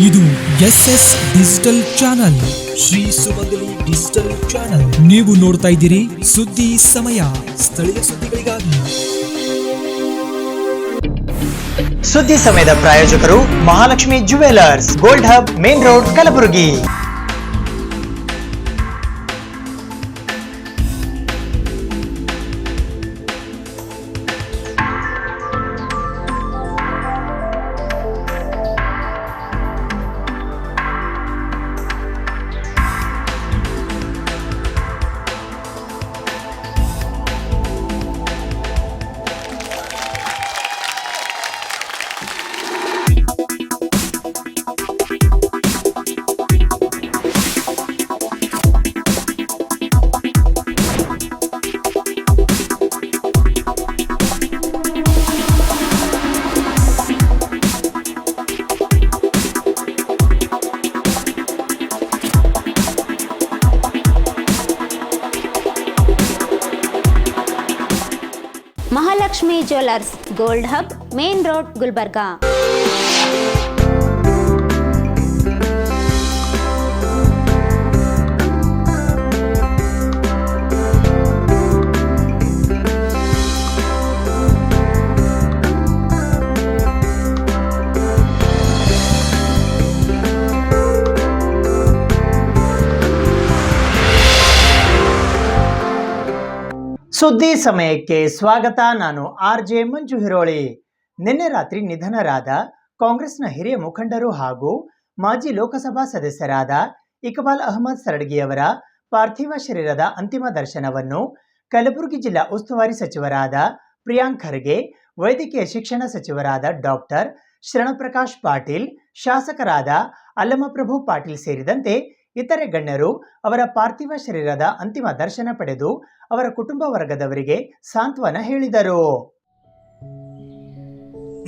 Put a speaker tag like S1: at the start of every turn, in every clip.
S1: ಇದು SS digital channel, Shri ಸುಮಂಗಲಿ digital channel. ನೀವು ನೋಡ್ತಾ ಇದ್ದೀರಿ ಸುದ್ದಿ ಸಮಯ, ಸ್ಥಳೀಯ ಸುದ್ದಿಗಳಿಗಾಗಿ.
S2: ಸುದ್ದಿ ಸಮಯದ ಪ್ರಾಯೋಜಕರು Mahalakshmi jewellers, gold hub, main road, Kalaburagi.
S3: Mahalakshmi jewellers, gold hub, main road, Gulbarga.
S2: ಸುದ್ದಿ ಸಮಯಕ್ಕೆ ಸ್ವಾಗತ. ನಾನು RJ ಮಂಜು ಹಿರೋಳಿ. ನಿನ್ನೆ ರಾತ್ರಿ ನಿಧನರಾದ ಕಾಂಗ್ರೆಸ್ನ ಹಿರಿಯ ಮುಖಂಡರು ಹಾಗೂ ಮಾಜಿ ಲೋಕಸಭಾ ಸದಸ್ಯರಾದ ಇಕ್ಬಾಲ್ ಅಹಮದ್ ಸರಡಗಿಯವರ ಪಾರ್ಥಿವ ಶರೀರದ ಅಂತಿಮ ದರ್ಶನವನ್ನು ಕಲಬುರಗಿ ಜಿಲ್ಲಾ ಉಸ್ತುವಾರಿ ಸಚಿವರಾದ ಪ್ರಿಯಾಂಕ್ ಖರ್ಗೆ, ವೈದ್ಯಕೀಯ ಶಿಕ್ಷಣ ಸಚಿವರಾದ ಡಾಕ್ಟರ್ ಶರಣಪ್ರಕಾಶ್ ಪಾಟೀಲ್, ಶಾಸಕರಾದ ಅಲ್ಲಮಪ್ರಭು ಪಾಟೀಲ್ ಸೇರಿದಂತೆ ಇತರೆ ಗಣ್ಯರು ಅವರ ಪಾರ್ಥಿವ ಶರೀರದ ಅಂತಿಮ ದರ್ಶನ ಪಡೆದು ಅವರ ಕುಟುಂಬ ವರ್ಗದವರಿಗೆ ಸಾಂತ್ವನ ಹೇಳಿದರು.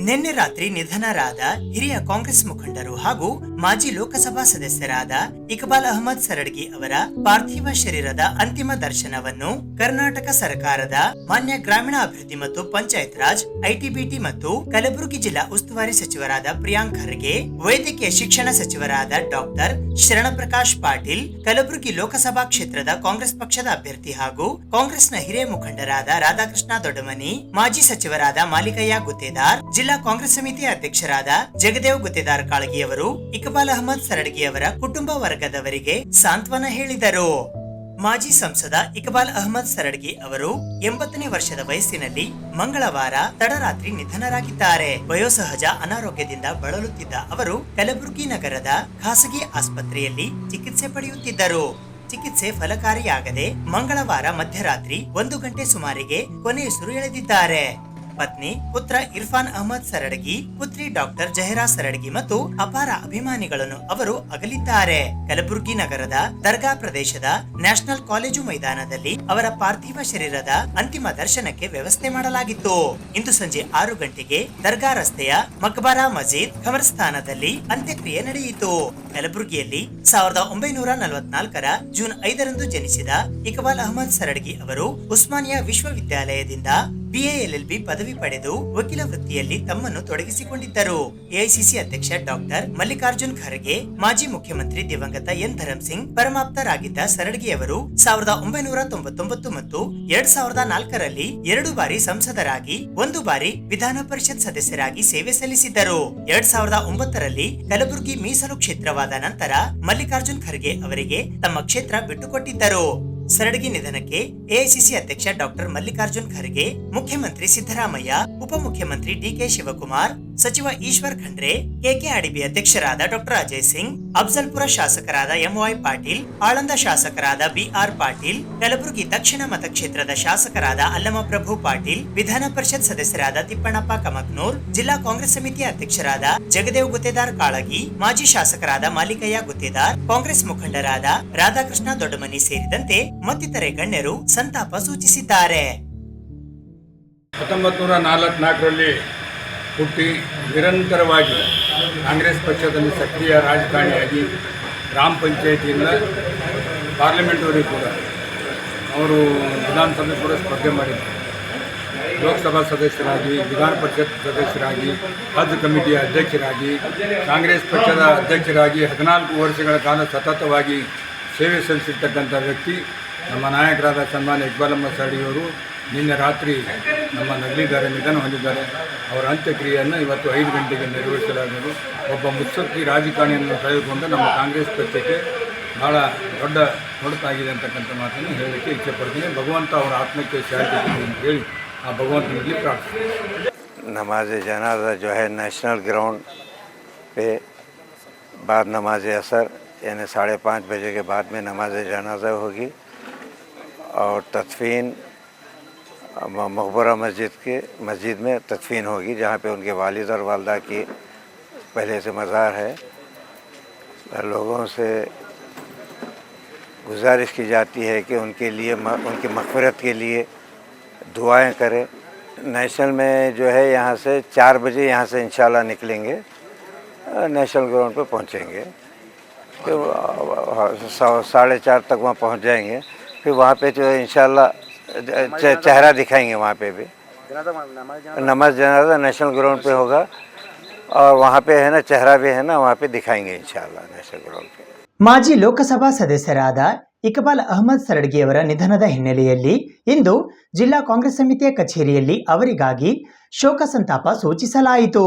S2: ನಿನ್ನೆ ರಾತ್ರಿ ನಿಧನರಾದ ಹಿರಿಯ ಕಾಂಗ್ರೆಸ್ ಮುಖಂಡರು ಹಾಗೂ ಮಾಜಿ ಲೋಕಸಭಾ ಸದಸ್ಯರಾದ ಇಕ್ಬಾಲ್ ಅಹಮದ್ ಸರಡಗಿ ಅವರ ಪಾರ್ಥಿವ ಶರೀರದ ಅಂತಿಮ ದರ್ಶನವನ್ನು ಕರ್ನಾಟಕ ಸರ್ಕಾರದ ಮಾನ್ಯ ಗ್ರಾಮೀಣಾಭಿವೃದ್ಧಿ ಮತ್ತು ಪಂಚಾಯತ್ ರಾಜ್, ITBT ಮತ್ತು ಕಲಬುರಗಿ ಜಿಲ್ಲಾ ಉಸ್ತುವಾರಿ ಸಚಿವರಾದ ಪ್ರಿಯಾಂಕ್ ಖರ್ಗೆ, ವೈದ್ಯಕೀಯ ಶಿಕ್ಷಣ ಸಚಿವರಾದ ಡಾಕ್ಟರ್ ಶರಣಪ್ರಕಾಶ್ ಪಾಟೀಲ್, ಕಲಬುರಗಿ ಲೋಕಸಭಾ ಕ್ಷೇತ್ರದ ಕಾಂಗ್ರೆಸ್ ಪಕ್ಷದ ಅಭ್ಯರ್ಥಿ ಹಾಗೂ ಕಾಂಗ್ರೆಸ್ನ ಹಿರಿಯ ಮುಖಂಡರಾದ ರಾಧಾಕೃಷ್ಣ ದೊಡ್ಡಮನಿ, ಮಾಜಿ ಸಚಿವರಾದ ಮಾಲಿಕಯ್ಯ ಗುತ್ತೇದಾರ್, ಜಿಲ್ಲಾ ಕಾಂಗ್ರೆಸ್ ಸಮಿತಿಯ ಅಧ್ಯಕ್ಷರಾದ ಜಗದೇವ್ ಗುತ್ತೇದಾರ್ ಕಾಳಗಿಯವರು ಇಕ್ಬಾಲ್ ಅಹಮದ್ ಸರಡಗಿ ಅವರ ಕುಟುಂಬ ವರ್ಗದವರಿಗೆ ಸಾಂತ್ವನ ಹೇಳಿದರು. ಮಾಜಿ ಸಂಸದ ಇಕ್ಬಾಲ್ ಅಹಮದ್ ಸರಡಗಿ ಅವರು 80ನೇ ವರ್ಷದ ವಯಸ್ಸಿನಲ್ಲಿ ಮಂಗಳವಾರ ತಡರಾತ್ರಿ ನಿಧನರಾಗಿದ್ದಾರೆ. ವಯೋಸಹಜ ಅನಾರೋಗ್ಯದಿಂದ ಬಳಲುತ್ತಿದ್ದ ಅವರು ಕಲಬುರಗಿ ನಗರದ ಖಾಸಗಿ ಆಸ್ಪತ್ರೆಯಲ್ಲಿ ಚಿಕಿತ್ಸೆ ಪಡೆಯುತ್ತಿದ್ದರು. ಚಿಕಿತ್ಸೆ ಫಲಕಾರಿಯಾಗದೆ ಮಂಗಳವಾರ ಮಧ್ಯರಾತ್ರಿ 1 ಗಂಟೆ ಸುಮಾರಿಗೆ ಕೊನೆಯುಸಿರು ಎಳೆದಿದ್ದಾರೆ. ಪತ್ನಿ, ಪುತ್ರ ಇರ್ಫಾನ್ ಅಹಮದ್ ಸರಡಗಿ, ಪುತ್ರಿ ಡಾಕ್ಟರ್ ಜಹರಾ ಸರಡಗಿ ಮತ್ತು ಅಪಾರ ಅಭಿಮಾನಿಗಳನ್ನು ಅವರು ಅಗಲಿದ್ದಾರೆ. ಕಲಬುರಗಿ ನಗರದ ದರ್ಗಾ ಪ್ರದೇಶದ ನ್ಯಾಷನಲ್ ಕಾಲೇಜು ಮೈದಾನದಲ್ಲಿ ಅವರ ಪಾರ್ಥಿವ ಶರೀರದ ಅಂತಿಮ ದರ್ಶನಕ್ಕೆ ವ್ಯವಸ್ಥೆ ಮಾಡಲಾಗಿತ್ತು. ಇಂದು ಸಂಜೆ 6 ಗಂಟೆಗೆ ದರ್ಗಾ ರಸ್ತೆಯ ಮಕ್ಬರಾ ಮಜೀದ್ ಖಬರ್ಸ್ಥಾನದಲ್ಲಿ ಅಂತ್ಯಕ್ರಿಯೆ ನಡೆಯಿತು. ಕಲಬುರಗಿಯಲ್ಲಿ 1944ರ ಜೂನ್ 5ರಂದು ಜನಿಸಿದ ಇಕ್ಬಾಲ್ ಅಹಮದ್ ಸರಡಗಿ ಅವರು ಉಸ್ಮಾನಿಯಾ ವಿಶ್ವವಿದ್ಯಾಲಯದಿಂದ BA LLB ಪದವಿ ಪಡೆದು ವಕೀಲ ವೃತ್ತಿಯಲ್ಲಿ ತಮ್ಮನ್ನು ತೊಡಗಿಸಿಕೊಂಡಿದ್ದರು. AICC ಅಧ್ಯಕ್ಷ ಡಾಕ್ಟರ್ ಮಲ್ಲಿಕಾರ್ಜುನ್ ಖರ್ಗೆ, ಮಾಜಿ ಮುಖ್ಯಮಂತ್ರಿ ದಿವಂಗತ ಎನ್ ಧರಂಸಿಂಗ್ ಪರಮಾಪ್ತರಾಗಿದ್ದ ಸರಡಗಿಯವರು 1999 ಮತ್ತು 2004ರಲ್ಲಿ 2 ಬಾರಿ ಸಂಸದರಾಗಿ 1 ಬಾರಿ ವಿಧಾನ ಪರಿಷತ್ ಸದಸ್ಯರಾಗಿ ಸೇವೆ ಸಲ್ಲಿಸಿದ್ದರು. 2009ರಲ್ಲಿ ಕಲಬುರಗಿ ಮೀಸಲು ಕ್ಷೇತ್ರವಾದ ನಂತರ ಮಲ್ಲಿಕಾರ್ಜುನ್ ಖರ್ಗೆ ಅವರಿಗೆ ತಮ್ಮ ಕ್ಷೇತ್ರ ಬಿಟ್ಟುಕೊಟ್ಟಿದ್ದರು. ಸರಡಗಿ ನಿಧನಕ್ಕೆ AICC ಅಧ್ಯಕ್ಷ ಡಾಕ್ಟರ್ ಮಲ್ಲಿಕಾರ್ಜುನ್ ಖರ್ಗೆ, ಮುಖ್ಯಮಂತ್ರಿ ಸಿದ್ದರಾಮಯ್ಯ, ಉಪಮುಖ್ಯಮಂತ್ರಿ DK ಶಿವಕುಮಾರ್, ಸಚಿವ ಈಶ್ವರ್ ಖಂಡ್ರೆ, KKRDB ಅಧ್ಯಕ್ಷರಾದ ಡಾಕ್ಟರ್ ಅಜಯ್ ಸಿಂಗ್, ಅಫ್ಜಲ್ಪುರ ಶಾಸಕರಾದ MY ಪಾಟೀಲ್, ಆಳಂದ ಶಾಸಕರಾದ BR ಪಾಟೀಲ್, ಕಲಬುರಗಿ ದಕ್ಷಿಣ ಮತಕ್ಷೇತ್ರದ ಶಾಸಕರಾದ ಅಲ್ಲಮಪ್ರಭು ಪಾಟೀಲ್, ವಿಧಾನ ಪರಿಷತ್ ಸದಸ್ಯರಾದ ತಿಪ್ಪಣ್ಣಪ್ಪ ಕಮಕ್ನೂರ್, ಜಿಲ್ಲಾ ಕಾಂಗ್ರೆಸ್ ಸಮಿತಿಯ ಅಧ್ಯಕ್ಷರಾದ ಜಗದೇವ್ ಗುತ್ತೇದಾರ್ ಕಾಳಗಿ, ಮಾಜಿ ಶಾಸಕರಾದ ಮಾಲಿಕಯ್ಯ ಗುತ್ತೇದಾರ್, ಕಾಂಗ್ರೆಸ್ ಮುಖಂಡರಾದ ರಾಧಾಕೃಷ್ಣ ದೊಡ್ಡಮನಿ ಸೇರಿದಂತೆ ಮತ್ತಿತರೆ ಗಣ್ಯರು ಸಂತಾಪ ಸೂಚಿಸಿದ್ದಾರೆ.
S4: 1944ರಲ್ಲಿ ಹುಟ್ಟಿ ನಿರಂತರವಾಗಿ ಕಾಂಗ್ರೆಸ್ ಪಕ್ಷದಲ್ಲಿ ಸಕ್ರಿಯ ರಾಜಕಾರಣಿಯಾಗಿ ಗ್ರಾಮ ಪಂಚಾಯಿತಿಯಿಂದ ಪಾರ್ಲಿಮೆಂಟ್ವರೆಗೂ ಕೂಡ ಅವರು ವಿಧಾನಸಭೆ ಕೂಡ ಸ್ಪರ್ಧೆ ಮಾಡಿದ್ದಾರೆ. ಲೋಕಸಭಾ ಸದಸ್ಯರಾಗಿ, ವಿಧಾನ ಪರಿಷತ್ ಸದಸ್ಯರಾಗಿ, ಹಜ್ ಕಮಿಟಿಯ ಅಧ್ಯಕ್ಷರಾಗಿ, ಕಾಂಗ್ರೆಸ್ ಪಕ್ಷದ ಅಧ್ಯಕ್ಷರಾಗಿ 14 ವರ್ಷಗಳ ಕಾಲ ಸತತವಾಗಿ ಸೇವೆ ಸಲ್ಲಿಸಿರ್ತಕ್ಕಂಥ ವ್ಯಕ್ತಿ ನಮ್ಮ ನಾಯಕರಾದ ಸನ್ಮಾನ್ಯ ಇಕ್ಬಾಲ್ ಅಹಮದ್ ಸರಡಿಯವರು ನಿನ್ನೆ ರಾತ್ರಿ ನಮ್ಮ ನಿಧನ ಹೊಂದಿದ್ದಾರೆ. ಅವರ ಅಂತ್ಯಕ್ರಿಯೆಯನ್ನು ಇವತ್ತು 5 ಗಂಟೆಗೆ ನೆರವೇರಿಸಲಾಗುವುದು. ಒಬ್ಬ ಮುತ್ಸದ್ದಿ ರಾಜಕಾರಣಿಯನ್ನು ಕಳೆದುಕೊಂಡು ನಮ್ಮ ಕಾಂಗ್ರೆಸ್ ಪಕ್ಷಕ್ಕೆ ಭಾಳ ದೊಡ್ಡ ಹೊಡೆತಾಗಿದೆ ಅಂತಕ್ಕಂಥ ಮಾತನ್ನು ಹೇಳಲಿಕ್ಕೆ ಇಚ್ಛೆಪಡ್ತೀನಿ. ಭಗವಂತ ಅವರ ಆತ್ಮಕ್ಕೆ ಶಾಂತಿ ಕೊಡಲಿ ಅಂತ ಹೇಳಿ ಆ ಭಗವಂತನಲ್ಲಿ ಪ್ರಾರ್ಥಿಸ್ತೀನಿ.
S5: नमाज जनाजा जो है नेशनल ग्राउंड पे बाद नमाज असर यानी 5:30 बजे के बाद में नमाज जनाजा होगी और तदफीन मकबरा मस्जिद में तदफीन होगी, जहाँ पे उनके वालिद और वालदा की पहले से मज़ार है। लोगों से गुजारिश की जाती है कि उनके लिए उनकी मग़फ़िरत के लिए दुआएं करें। नेशनल में जो है यहाँ से 4 बजे यहाँ से इंशाल्लाह निकलेंगे, नेशनल ग्राउंड पे पहुँचेंगे, फिर 4:30 तक वहाँ पहुँच जाएंगे। फिर वहाँ पे जो है इंशाल्लाह चेहरा दिखाएंगे। वहाँ पे भी नमाज जनाजा नेशनल ग्राउंड पे होगा और वहाँ पे है ना चेहरा भी है ना वहाँ पे दिखाएंगे इंशाल्लाह नेशनल ग्राउंड पे।
S2: ಮಾಜಿ ಲೋಕಸಭಾ ಸದಸ್ಯರಾದ ಇಕ್ಬಾಲ್ ಅಹಮದ್ ಸರಡ್ಗಿಯವರ ನಿಧನದ ಹಿನ್ನೆಲೆಯಲ್ಲಿ ಇಂದು ಜಿಲ್ಲಾ ಕಾಂಗ್ರೆಸ್ ಸಮಿತಿಯ ಕಚೇರಿಯಲ್ಲಿ ಅವರಿಗಾಗಿ ಶೋಕ ಸಂತಾಪ ಸೂಚಿಸಲಾಯಿತು.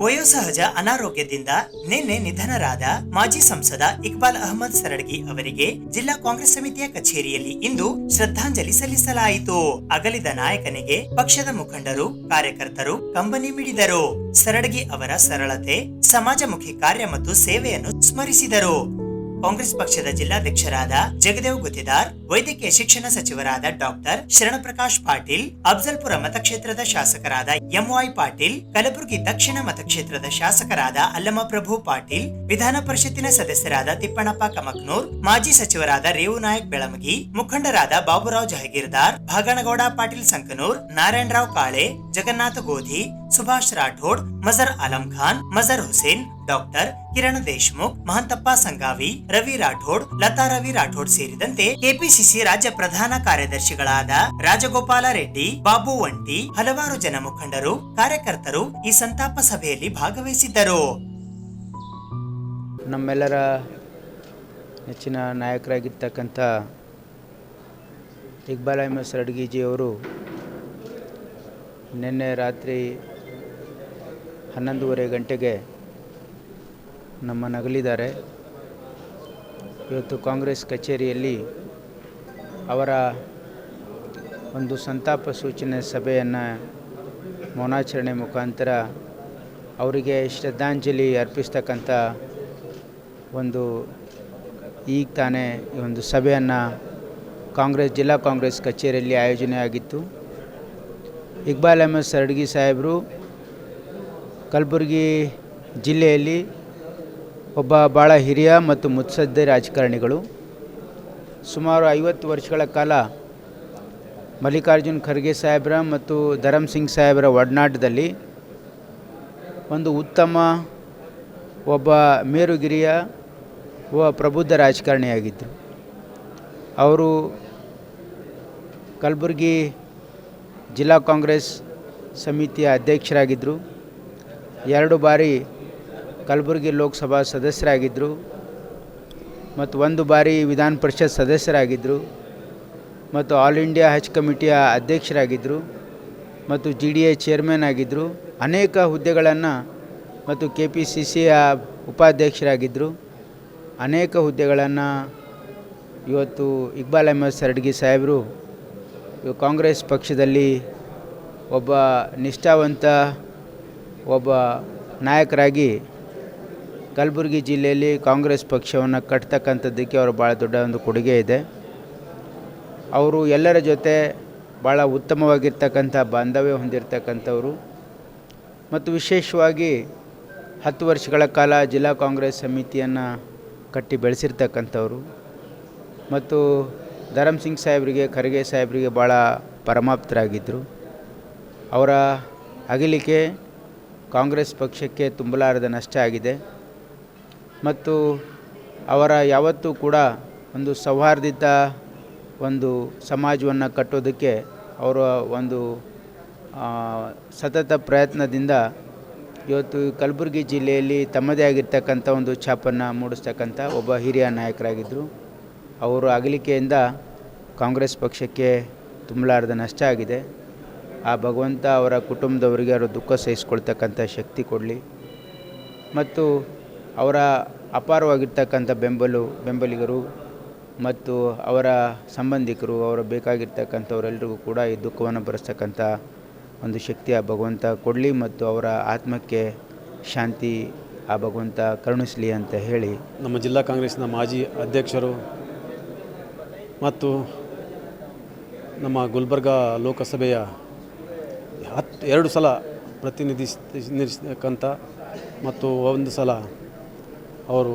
S2: ವಯೋಸಹಜ ಅನಾರೋಗ್ಯದಿಂದ ನಿನ್ನೆ ನಿಧನರಾದ ಮಾಜಿ ಸಂಸದ ಇಕ್ಬಾಲ್ ಅಹಮದ್ ಸರಡ್ಗಿ ಅವರಿಗೆ ಜಿಲ್ಲಾ ಕಾಂಗ್ರೆಸ್ ಸಮಿತಿಯ ಕಚೇರಿಯಲ್ಲಿ ಇಂದು ಶ್ರದ್ಧಾಂಜಲಿ ಸಲ್ಲಿಸಲಾಯಿತು. ಅಗಲಿದ ನಾಯಕನಿಗೆ ಪಕ್ಷದ ಮುಖಂಡರು, ಕಾರ್ಯಕರ್ತರು ಕಂಬನಿ ಮಿಡಿದರು. ಸರಡ್ಗಿ ಅವರ ಸರಳತೆ, ಸಮಾಜಮುಖಿ ಕಾರ್ಯ ಮತ್ತು ಸೇವೆಯನ್ನು ಸ್ಮರಿಸಿದರು. ಕಾಂಗ್ರೆಸ್ ಪಕ್ಷದ ಜಿಲ್ಲಾಧ್ಯಕ್ಷರಾದ ಜಗದೇವ್ ಗುತ್ತಿದಾರ್, ವೈದ್ಯಕೀಯ ಶಿಕ್ಷಣ ಸಚಿವರಾದ ಡಾಕ್ಟರ್ ಶರಣಪ್ರಕಾಶ್ ಪಾಟೀಲ್, ಅಫ್ಜಲ್ಪುರ ಮತಕ್ಷೇತ್ರದ ಶಾಸಕರಾದ ಎಂವೈ ಪಾಟೀಲ್, ಕಲಬುರಗಿ ದಕ್ಷಿಣ ಮತಕ್ಷೇತ್ರದ ಶಾಸಕರಾದ ಅಲ್ಲಮ ಪ್ರಭು ಪಾಟೀಲ್, ವಿಧಾನ ಪರಿಷತ್ತಿನ ಸದಸ್ಯರಾದ ತಿಪ್ಪಣ್ಣಪ್ಪ ಕಮಕ್ನೂರ್, ಮಾಜಿ ಸಚಿವರಾದ ರೇವು ನಾಯಕ್ ಬೆಳಮಗಿ, ಮುಖಂಡರಾದ ಬಾಬುರಾವ್ ಜಹಗೀರ್ದಾರ್, ಭಾಗಣಗೌಡ ಪಾಟೀಲ್ ಸಂಕನೂರ್, ನಾರಾಯಣರಾವ್ ಕಾಳೆ, ಜಗನ್ನಾಥ ಗೋಧಿ, ಸುಭಾಷ್ ರಾಠೋಡ್, ಮಜರ್ ಆಲಂ ಖಾನ್, ಮಜರ್ ಹುಸೇನ್, ಡಾಕ್ಟರ್ ಕಿರಣ್ ದೇಶ್ಮುಖ್, ಮಹಂತಪ್ಪ ಸಂಗಾವಿ, ರವಿ ರಾಠೋಡ್, ಲತಾ ರವಿ ರಾಠೋಡ್ ಸೇರಿದಂತೆ ಕೆಪಿಸಿಸಿ ರಾಜ್ಯ ಪ್ರಧಾನ ಕಾರ್ಯದರ್ಶಿಗಳಾದ ರಾಜಗೋಪಾಲ ರೆಡ್ಡಿ, ಬಾಬು ಒಂಟಿ, ಹಲವಾರು ಜನ ಮುಖಂಡರು, ಕಾರ್ಯಕರ್ತರು ಈ ಸಂತಾಪ ಸಭೆಯಲ್ಲಿ ಭಾಗವಹಿಸಿದ್ದರು.
S6: ನಮ್ಮೆಲ್ಲರ ನೆಚ್ಚಿನ ನಾಯಕರಾಗಿರ್ತಕ್ಕಂಥ ಇಕ್ಬಾಲ್ ಅಹಮದ್ ಸರಡ್ಗಿಜಿಯವರು ನಿನ್ನೆ ರಾತ್ರಿ 11:30 ಗಂಟೆಗೆ ನಮ್ಮನ್ನಗಲಿದ್ದಾರೆ. ಇವತ್ತು ಕಾಂಗ್ರೆಸ್ ಕಚೇರಿಯಲ್ಲಿ ಅವರ ಒಂದು ಸಂತಾಪ ಸೂಚನೆ ಸಭೆಯನ್ನು ಮೌನಾಚರಣೆ ಮುಖಾಂತರ ಅವರಿಗೆ ಶ್ರದ್ಧಾಂಜಲಿ ಅರ್ಪಿಸ್ತಕ್ಕಂಥ ಒಂದು ಈಗ ತಾನೇ ಈ ಒಂದು ಸಭೆಯನ್ನು ಜಿಲ್ಲಾ ಕಾಂಗ್ರೆಸ್ ಕಚೇರಿಯಲ್ಲಿ ಆಯೋಜನೆ ಆಗಿತ್ತು. ಇಕ್ಬಾಲ್ ಅಹಮದ್ ಸರಡ್ಗಿ ಸಾಹೇಬರು ಕಲಬುರಗಿ ಜಿಲ್ಲೆಯಲ್ಲಿ ಒಬ್ಬ ಭಾಳ ಹಿರಿಯ ಮತ್ತು ಮುತ್ಸದ್ದಿ ರಾಜಕಾರಣಿಗಳು. ಸುಮಾರು 50 ವರ್ಷಗಳ ಕಾಲ ಮಲ್ಲಿಕಾರ್ಜುನ್ ಖರ್ಗೆ ಸಾಹೇಬ್ರ ಮತ್ತು ಧರಮ್ ಸಿಂಗ್ ಸಾಹೇಬರ ಒಡನಾಟದಲ್ಲಿ ಒಂದು ಉತ್ತಮ ಒಬ್ಬ ಮೇರುಗಿರಿಯ ಒಬ್ಬ ಪ್ರಬುದ್ಧ ರಾಜಕಾರಣಿಯಾಗಿದ್ದರು. ಅವರು ಕಲಬುರಗಿ ಜಿಲ್ಲಾ ಕಾಂಗ್ರೆಸ್ ಸಮಿತಿಯ ಅಧ್ಯಕ್ಷರಾಗಿದ್ದರು. 2 ಬಾರಿ ಕಲಬುರಗಿ ಲೋಕಸಭಾ ಸದಸ್ಯರಾಗಿದ್ದರು ಮತ್ತು 1 ಬಾರಿ ವಿಧಾನ ಪರಿಷತ್ ಸದಸ್ಯರಾಗಿದ್ದರು ಮತ್ತು ಆಲ್ ಇಂಡಿಯಾ ಹಜ್ ಕಮಿಟಿಯ ಅಧ್ಯಕ್ಷರಾಗಿದ್ದರು ಮತ್ತು GDA ಚೇರ್ಮನ್ ಆಗಿದ್ದರು. ಅನೇಕ ಹುದ್ದೆಗಳನ್ನು ಮತ್ತು KPCCಯ ಉಪಾಧ್ಯಕ್ಷರಾಗಿದ್ದರು. ಅನೇಕ ಹುದ್ದೆಗಳನ್ನು ಇವತ್ತು ಇಕ್ಬಾಲ್ ಅಹಮದ್ ಸರಡ್ಗಿ ಸಾಹೇಬರು ಕಾಂಗ್ರೆಸ್ ಪಕ್ಷದಲ್ಲಿ ಒಬ್ಬ ನಿಷ್ಠಾವಂತ ಒಬ್ಬ ನಾಯಕರಾಗಿ ಕಲಬುರಗಿ ಜಿಲ್ಲೆಯಲ್ಲಿ ಕಾಂಗ್ರೆಸ್ ಪಕ್ಷವನ್ನು ಕಟ್ತಕ್ಕಂಥದ್ದಕ್ಕೆ ಅವರು ಭಾಳ ದೊಡ್ಡ ಒಂದು ಕೊಡುಗೆ ಇದೆ. ಅವರು ಎಲ್ಲರ ಜೊತೆ ಭಾಳ ಉತ್ತಮವಾಗಿರ್ತಕ್ಕಂಥ ಬಾಂಧವ್ಯ ಹೊಂದಿರತಕ್ಕಂಥವರು ಮತ್ತು ವಿಶೇಷವಾಗಿ 10 ವರ್ಷಗಳ ಕಾಲ ಜಿಲ್ಲಾ ಕಾಂಗ್ರೆಸ್ ಸಮಿತಿಯನ್ನು ಕಟ್ಟಿ ಬೆಳೆಸಿರ್ತಕ್ಕಂಥವ್ರು ಮತ್ತು ಧರಮ್ ಸಿಂಗ್ ಸಾಹೇಬರಿಗೆ, ಖರ್ಗೆ ಸಾಹೇಬರಿಗೆ ಭಾಳ ಪರಮಾಪ್ತರಾಗಿದ್ದರು. ಅವರ ಅಗಲಿಕೆ ಕಾಂಗ್ರೆಸ್ ಪಕ್ಷಕ್ಕೆ ತುಂಬಲಾರದ ನಷ್ಟ ಆಗಿದೆ ಮತ್ತು ಅವರ ಯಾವತ್ತೂ ಕೂಡ ಒಂದು ಸೌಹಾರ್ದಿತ ಒಂದು ಸಮಾಜವನ್ನು ಕಟ್ಟೋದಕ್ಕೆ ಅವರ ಒಂದು ಸತತ ಪ್ರಯತ್ನದಿಂದ ಇವತ್ತು ಕಲಬುರಗಿ ಜಿಲ್ಲೆಯಲ್ಲಿ ತಮ್ಮದೇ ಆಗಿರ್ತಕ್ಕಂಥ ಒಂದು ಛಾಪನ್ನು ಮೂಡಿಸ್ತಕ್ಕಂಥ ಒಬ್ಬ ಹಿರಿಯ ನಾಯಕರಾಗಿದ್ದರು. ಅವರು ಅಗಲಿಕೆಯಿಂದ ಕಾಂಗ್ರೆಸ್ ಪಕ್ಷಕ್ಕೆ ತುಂಬಲಾರದ ನಷ್ಟ ಆಗಿದೆ. ಆ ಭಗವಂತ ಅವರ ಕುಟುಂಬದವರಿಗೆ ಅವರ ದುಃಖ ಸಹಿಸ್ಕೊಳ್ತಕ್ಕಂಥ ಶಕ್ತಿ ಕೊಡಲಿ ಮತ್ತು ಅವರ ಅಪಾರವಾಗಿರ್ತಕ್ಕಂಥ ಬೆಂಬಲಿಗರು ಮತ್ತು ಅವರ ಸಂಬಂಧಿಕರು ಅವರ ಬೇಕಾಗಿರ್ತಕ್ಕಂಥವರೆಲ್ಲರಿಗೂ ಕೂಡ ಈ ದುಃಖವನ್ನು ಭರಿಸ್ತಕ್ಕಂಥ ಒಂದು ಶಕ್ತಿ ಆ ಭಗವಂತ ಕೊಡಲಿ ಮತ್ತು ಅವರ ಆತ್ಮಕ್ಕೆ ಶಾಂತಿ ಆ ಭಗವಂತ ಕರುಣಿಸಲಿ ಅಂತ ಹೇಳಿ
S7: ನಮ್ಮ ಜಿಲ್ಲಾ ಕಾಂಗ್ರೆಸ್ನ ಮಾಜಿ ಅಧ್ಯಕ್ಷರು ಮತ್ತು ನಮ್ಮ ಗುಲ್ಬರ್ಗ ಲೋಕಸಭೆಯ 2 ಸಲ ಪ್ರತಿನಿಧಿಸ್ತಕ್ಕಂಥ ಮತ್ತು ಒಂದು ಸಲ ಅವರು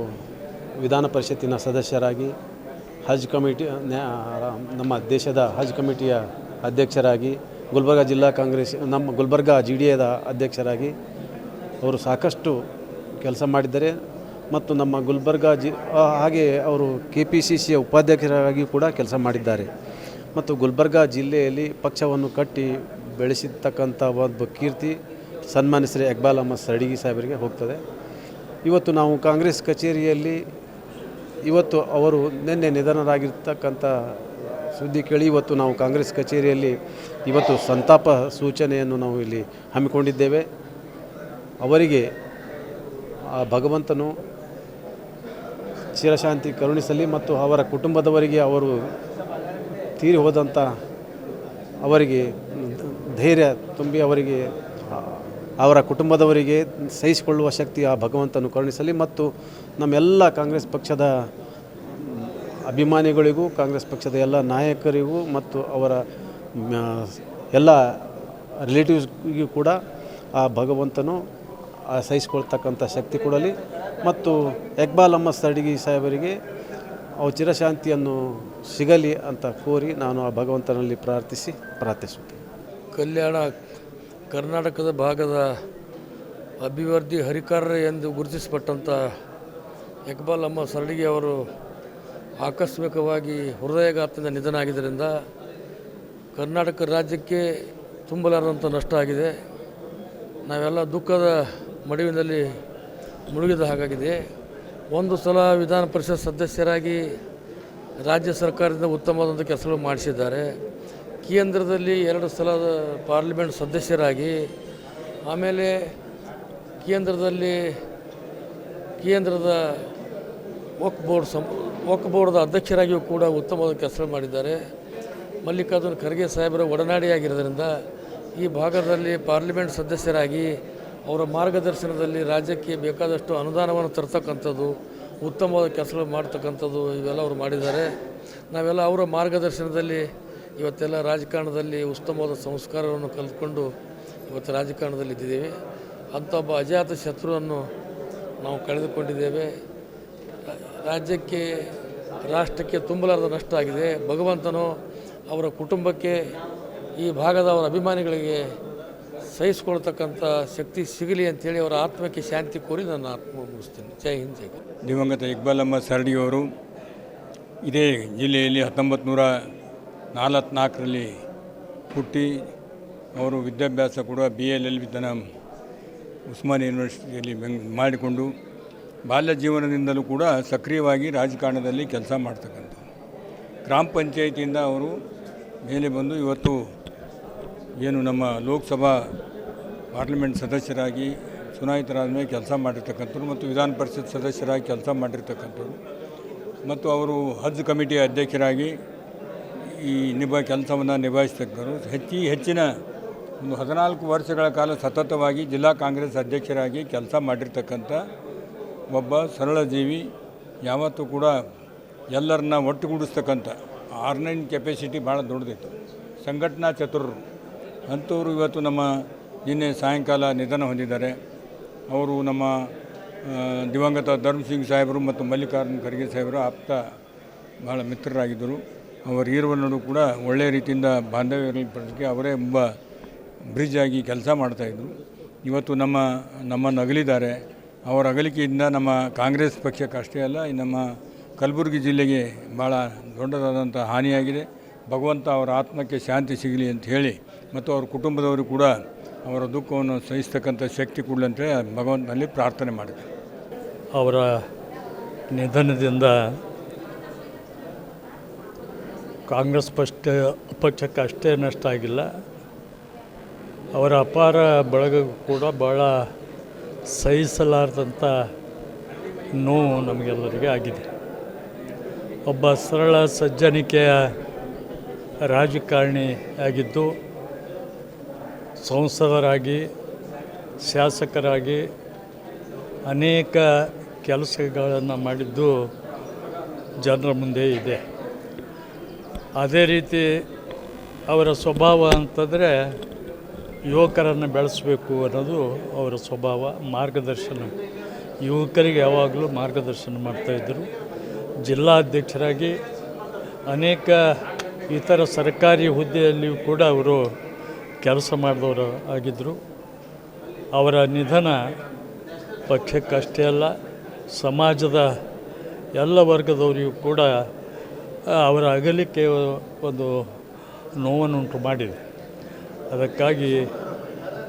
S7: ವಿಧಾನ ಪರಿಷತ್ತಿನ ಸದಸ್ಯರಾಗಿ ಹಜ್ ಕಮಿಟಿ ನಮ್ಮ ದೇಶದ ಹಜ್ ಕಮಿಟಿಯ ಅಧ್ಯಕ್ಷರಾಗಿ ಗುಲ್ಬರ್ಗ ಜಿಲ್ಲಾ ಕಾಂಗ್ರೆಸ್ ನಮ್ಮ ಗುಲ್ಬರ್ಗ GDAದ ಅಧ್ಯಕ್ಷರಾಗಿ ಅವರು ಸಾಕಷ್ಟು ಕೆಲಸ ಮಾಡಿದ್ದಾರೆ ಮತ್ತು ನಮ್ಮ ಗುಲ್ಬರ್ಗ ಹಾಗೆ ಅವರು KPCCಯ ಉಪಾಧ್ಯಕ್ಷರಾಗಿ ಕೂಡ ಕೆಲಸ ಮಾಡಿದ್ದಾರೆ ಮತ್ತು ಗುಲ್ಬರ್ಗ ಜಿಲ್ಲೆಯಲ್ಲಿ ಪಕ್ಷವನ್ನು ಕಟ್ಟಿ ಬೆಳೆಸಿರ್ತಕ್ಕಂಥ ಒಂದು ಕೀರ್ತಿ ಸನ್ಮಾನ್ಯ ಶ್ರೀ ಇಕ್ಬಾಲ್ ಅಹಮದ್ ಸರಡಗಿ ಸಾಹೇಬರಿಗೆ ಹೋಗ್ತದೆ. ಇವತ್ತು ನಾವು ಕಾಂಗ್ರೆಸ್ ಕಚೇರಿಯಲ್ಲಿ ಇವತ್ತು ಅವರು ನಿನ್ನೆ ನಿಧನರಾಗಿರ್ತಕ್ಕಂಥ ಸುದ್ದಿ ಕೇಳಿ ಇವತ್ತು ನಾವು ಕಾಂಗ್ರೆಸ್ ಕಚೇರಿಯಲ್ಲಿ ಇವತ್ತು ಸಂತಾಪ ಸೂಚನೆಯನ್ನು ನಾವು ಇಲ್ಲಿ ಹಮ್ಮಿಕೊಂಡಿದ್ದೇವೆ. ಅವರಿಗೆ ಆ ಭಗವಂತನು ಚಿರಶಾಂತಿ ಕರುಣಿಸಲಿ ಮತ್ತು ಅವರ ಕುಟುಂಬದವರಿಗೆ ಅವರು ತೀರಿ ಹೋದಂಥ ಅವರಿಗೆ ಧೈರ್ಯ ತುಂಬಿ ಅವರಿಗೆ ಅವರ ಕುಟುಂಬದವರಿಗೆ ಸಹಿಸಿಕೊಳ್ಳುವ ಶಕ್ತಿ ಆ ಭಗವಂತನು ಕರುಣಿಸಲಿ ಮತ್ತು ನಮ್ಮೆಲ್ಲ ಕಾಂಗ್ರೆಸ್ ಪಕ್ಷದ ಅಭಿಮಾನಿಗಳಿಗೂ ಕಾಂಗ್ರೆಸ್ ಪಕ್ಷದ ಎಲ್ಲ ನಾಯಕರಿಗೂ ಮತ್ತು ಅವರ ಎಲ್ಲ ರಿಲೇಟಿವ್ಸ್ಗೂ ಕೂಡ ಆ ಭಗವಂತನು ಸಹಿಸಿಕೊಳ್ತಕ್ಕಂಥ ಶಕ್ತಿ ಕೊಡಲಿ ಮತ್ತು ಇಕ್ಬಾಲ್ ಅಹಮದ್ ಸರಡಗಿ ಸಾಹೇಬರಿಗೆ ಅವು ಚಿರಶಾಂತಿಯನ್ನು ಸಿಗಲಿ ಅಂತ ಕೋರಿ ನಾನು ಆ ಭಗವಂತನಲ್ಲಿ ಪ್ರಾರ್ಥಿಸುತ್ತೇನೆ.
S8: ಕಲ್ಯಾಣ ಕರ್ನಾಟಕದ ಭಾಗದ ಅಭಿವೃದ್ಧಿ ಹರಿಕಾರ ಎಂದು ಗುರುತಿಸಲ್ಪಟ್ಟಂಥ ಇಕ್ಬಾಲ್ ಅಹಮದ್ ಸರಡಗಿ ಅವರು ಆಕಸ್ಮಿಕವಾಗಿ ಹೃದಯಾಘಾತದಿಂದ ನಿಧನ ಆಗಿದ್ದರಿಂದ ಕರ್ನಾಟಕ ರಾಜ್ಯಕ್ಕೆ ತುಂಬಲಾರದಂಥ ನಷ್ಟ ಆಗಿದೆ. ನಾವೆಲ್ಲ ದುಃಖದ ಮಡುವಿನಲ್ಲಿ ಮುಳುಗಿದ ಹಾಗಾಗಿದೆ. ಒಂದು ಸಲ ವಿಧಾನ ಪರಿಷತ್ ಸದಸ್ಯರಾಗಿ ರಾಜ್ಯ ಸರ್ಕಾರದಿಂದ ಉತ್ತಮವಾದಂಥ ಕೆಲಸಗಳು ಮಾಡಿಸಿದ್ದಾರೆ. ಕೇಂದ್ರದಲ್ಲಿ 2 ಸಲದ ಪಾರ್ಲಿಮೆಂಟ್ ಸದಸ್ಯರಾಗಿ ಆಮೇಲೆ ಕೇಂದ್ರದ ವಕ್ಫ್ ಬೋರ್ಡ್ದ ಅಧ್ಯಕ್ಷರಾಗಿಯೂ ಕೂಡ ಉತ್ತಮವಾದ ಕೆಲಸ ಮಾಡಿದ್ದಾರೆ. ಮಲ್ಲಿಕಾರ್ಜುನ ಖರ್ಗೆ ಸಾಹೇಬರ ಒಡನಾಡಿಯಾಗಿರೋದ್ರಿಂದ ಈ ಭಾಗದಲ್ಲಿ ಪಾರ್ಲಿಮೆಂಟ್ ಸದಸ್ಯರಾಗಿ ಅವರ ಮಾರ್ಗದರ್ಶನದಲ್ಲಿ ರಾಜ್ಯಕ್ಕೆ ಬೇಕಾದಷ್ಟು ಅನುದಾನವನ್ನು ತರ್ತಕ್ಕಂಥದ್ದು, ಉತ್ತಮವಾದ ಕೆಲಸಗಳು ಮಾಡ್ತಕ್ಕಂಥದ್ದು ಇವೆಲ್ಲ ಅವರು ಮಾಡಿದ್ದಾರೆ. ನಾವೆಲ್ಲ ಅವರ ಮಾರ್ಗದರ್ಶನದಲ್ಲಿ ಇವತ್ತೆಲ್ಲ ರಾಜಕಾರಣದಲ್ಲಿ ಉತ್ತಮವಾದ ಸಂಸ್ಕಾರವನ್ನು ಕಲಿತ್ಕೊಂಡು ಇವತ್ತು ರಾಜಕಾರಣದಲ್ಲಿ ಇದ್ದಿದ್ದೇವೆ. ಅಂಥ ಒಬ್ಬ ಅಜಾತ ಶತ್ರುವನ್ನು ನಾವು ಕಳೆದುಕೊಂಡಿದ್ದೇವೆ. ರಾಜ್ಯಕ್ಕೆ ರಾಷ್ಟ್ರಕ್ಕೆ ತುಂಬಲಾರದ ನಷ್ಟ ಆಗಿದೆ. ಭಗವಂತನು ಅವರ ಕುಟುಂಬಕ್ಕೆ ಈ ಭಾಗದ ಅವರ ಅಭಿಮಾನಿಗಳಿಗೆ ಸಹಿಸಿಕೊಳ್ತಕ್ಕಂಥ ಶಕ್ತಿ ಸಿಗಲಿ ಅಂಥೇಳಿ ಅವರ ಆತ್ಮಕ್ಕೆ ಶಾಂತಿ ಕೋರಿ ನನ್ನ ಆತ್ಮ ಮುಗಿಸ್ತೇನೆ. ಜೈ ಹಿಂದ್ ಜೈ.
S4: ದಿವಂಗತ ಇಕ್ಬಾಲ್ ಅಹಮದ್ ಸರಡಗಿ ಅವರು ಇದೇ ಜಿಲ್ಲೆಯಲ್ಲಿ 1944ರಲ್ಲಿ ಹುಟ್ಟಿ ಅವರು ವಿದ್ಯಾಭ್ಯಾಸ ಕೂಡ BLL ವಿಧಾನ ಉಸ್ಮಾನ್ ಯೂನಿವರ್ಸಿಟಿಯಲ್ಲಿ ಮಾಡಿಕೊಂಡು ಬಾಲ್ಯ ಜೀವನದಿಂದಲೂ ಕೂಡ ಸಕ್ರಿಯವಾಗಿ ರಾಜಕಾರಣದಲ್ಲಿ ಕೆಲಸ ಮಾಡ್ತಕ್ಕಂಥ ಗ್ರಾಮ ಪಂಚಾಯಿತಿಯಿಂದ ಅವರು ಮೇಲೆ ಬಂದು ಇವತ್ತು ಏನು ನಮ್ಮ ಲೋಕಸಭಾ ಪಾರ್ಲಿಮೆಂಟ್ ಸದಸ್ಯರಾಗಿ ಚುನಾಯಿತರಾದ ಮೇಲೆ ಕೆಲಸ ಮಾಡಿರ್ತಕ್ಕಂಥವ್ರು ಮತ್ತು ವಿಧಾನ ಪರಿಷತ್ ಸದಸ್ಯರಾಗಿ ಕೆಲಸ ಮಾಡಿರ್ತಕ್ಕಂಥವ್ರು ಮತ್ತು ಅವರು ಹಜ್ ಕಮಿಟಿಯ ಅಧ್ಯಕ್ಷರಾಗಿ ಈ ಕೆಲಸವನ್ನು ನಿಭಾಯಿಸ್ತಕ್ಕಂಥವ್ರು. ಹೆಚ್ಚಿನ ಒಂದು 14 ವರ್ಷಗಳ ಕಾಲ ಸತತವಾಗಿ ಜಿಲ್ಲಾ ಕಾಂಗ್ರೆಸ್ ಅಧ್ಯಕ್ಷರಾಗಿ ಕೆಲಸ ಮಾಡಿರ್ತಕ್ಕಂಥ ಒಬ್ಬ ಸರಳ ಜೀವಿ. ಯಾವತ್ತೂ ಕೂಡ ಎಲ್ಲರನ್ನ ಒಟ್ಟುಗೂಡಿಸ್ತಕ್ಕಂಥ ಆರ್ಗನೈನ್ ಕೆಪಾಸಿಟಿ ಭಾಳ ದೊಡ್ಡದಿತ್ತು. ಸಂಘಟನಾ ಚತುರರು ಅಂಥವರು ಇವತ್ತು ನಮ್ಮ ನಿನ್ನೆ ಸಾಯಂಕಾಲ ನಿಧನ ಹೊಂದಿದ್ದಾರೆ. ಅವರು ನಮ್ಮ ದಿವಂಗತ ಧರ್ಮಸಿಂಗ್ ಸಾಹೇಬರು ಮತ್ತು ಮಲ್ಲಿಕಾರ್ಜುನ ಖರ್ಗೆ ಸಾಹೇಬರು ಆಪ್ತ ಭಾಳ ಮಿತ್ರರಾಗಿದ್ದರು. ಅವರ ಇರುವನ್ನೂ ಕೂಡ ಒಳ್ಳೆಯ ರೀತಿಯಿಂದ ಬಾಂಧವ್ಯ ಅವರೇ ಒಬ್ಬ ಬ್ರಿಡ್ಜ್ ಆಗಿ ಕೆಲಸ ಮಾಡ್ತಾಯಿದ್ರು. ಇವತ್ತು ನಮ್ಮನ್ನು ಅಗಲಿದ್ದಾರೆ. ಅವರ ಅಗಲಿಕೆಯಿಂದ ನಮ್ಮ ಕಾಂಗ್ರೆಸ್ ಪಕ್ಷಕ್ಕೆ ಅಷ್ಟೇ ಅಲ್ಲ, ನಮ್ಮ ಕಲಬುರಗಿ ಜಿಲ್ಲೆಗೆ ಭಾಳ ದೊಡ್ಡದಾದಂಥ ಹಾನಿಯಾಗಿದೆ. ಭಗವಂತ ಅವರ ಆತ್ಮಕ್ಕೆ ಶಾಂತಿ ಸಿಗಲಿ ಅಂತ ಹೇಳಿ ಮತ್ತು ಅವ್ರ ಕುಟುಂಬದವರು ಕೂಡ ಅವರ ದುಃಖವನ್ನು ಸಹಿಸ್ತಕ್ಕಂಥ ಶಕ್ತಿ ಕೊಡಲಂತೆ ಭಗವಂತನಲ್ಲಿ ಪ್ರಾರ್ಥನೆ ಮಾಡಿದೆ.
S9: ಅವರ ನಿಧನದಿಂದ ಕಾಂಗ್ರೆಸ್ ಪಕ್ಷಕ್ಕೆ ಅಷ್ಟೇ ನಷ್ಟ ಆಗಿಲ್ಲ, ಅವರ ಅಪಾರ ಬಳಗ ಕೂಡ ಭಾಳ ಸಹಿಸಲಾರದಂಥ ನೋವು ನಮಗೆಲ್ಲರಿಗೆ ಆಗಿದೆ. ಒಬ್ಬ ಸರಳ ಸಜ್ಜನಿಕೆಯ ರಾಜಕಾರಣಿ ಆಗಿದ್ದು ಸಂಸದರಾಗಿ ಶಾಸಕರಾಗಿ ಅನೇಕ ಕೆಲಸಗಳನ್ನು ಮಾಡಿದ್ದು ಜನರ ಮುಂದೆ ಇದೆ. ಅದೇ ರೀತಿ ಅವರ ಸ್ವಭಾವ ಅಂತಂದರೆ ಯುವಕರನ್ನು ಬೆಳೆಸಬೇಕು ಅನ್ನೋದು ಅವರ ಸ್ವಭಾವ. ಮಾರ್ಗದರ್ಶನ, ಯುವಕರಿಗೆ ಯಾವಾಗಲೂ ಮಾರ್ಗದರ್ಶನ ಮಾಡ್ತಾಯಿದ್ದರು. ಜಿಲ್ಲಾಧ್ಯಕ್ಷರಾಗಿ ಅನೇಕ ಇತರ ಸರ್ಕಾರಿ ಹುದ್ದೆಯಲ್ಲಿಯೂ ಕೂಡ ಅವರು ಕೆಲಸ ಮಾಡಿದವರು ಆಗಿದ್ದರು. ಅವರ ನಿಧನ ಪಕ್ಷಕ್ಕಷ್ಟೇ ಅಲ್ಲ, ಸಮಾಜದ ಎಲ್ಲ ವರ್ಗದವರಿಗೂ ಕೂಡ ಅವರ ಅಗಲಿಕೆ ಒಂದು ನೋವನ್ನುಂಟು ಮಾಡಿದೆ. ಅದಕ್ಕಾಗಿ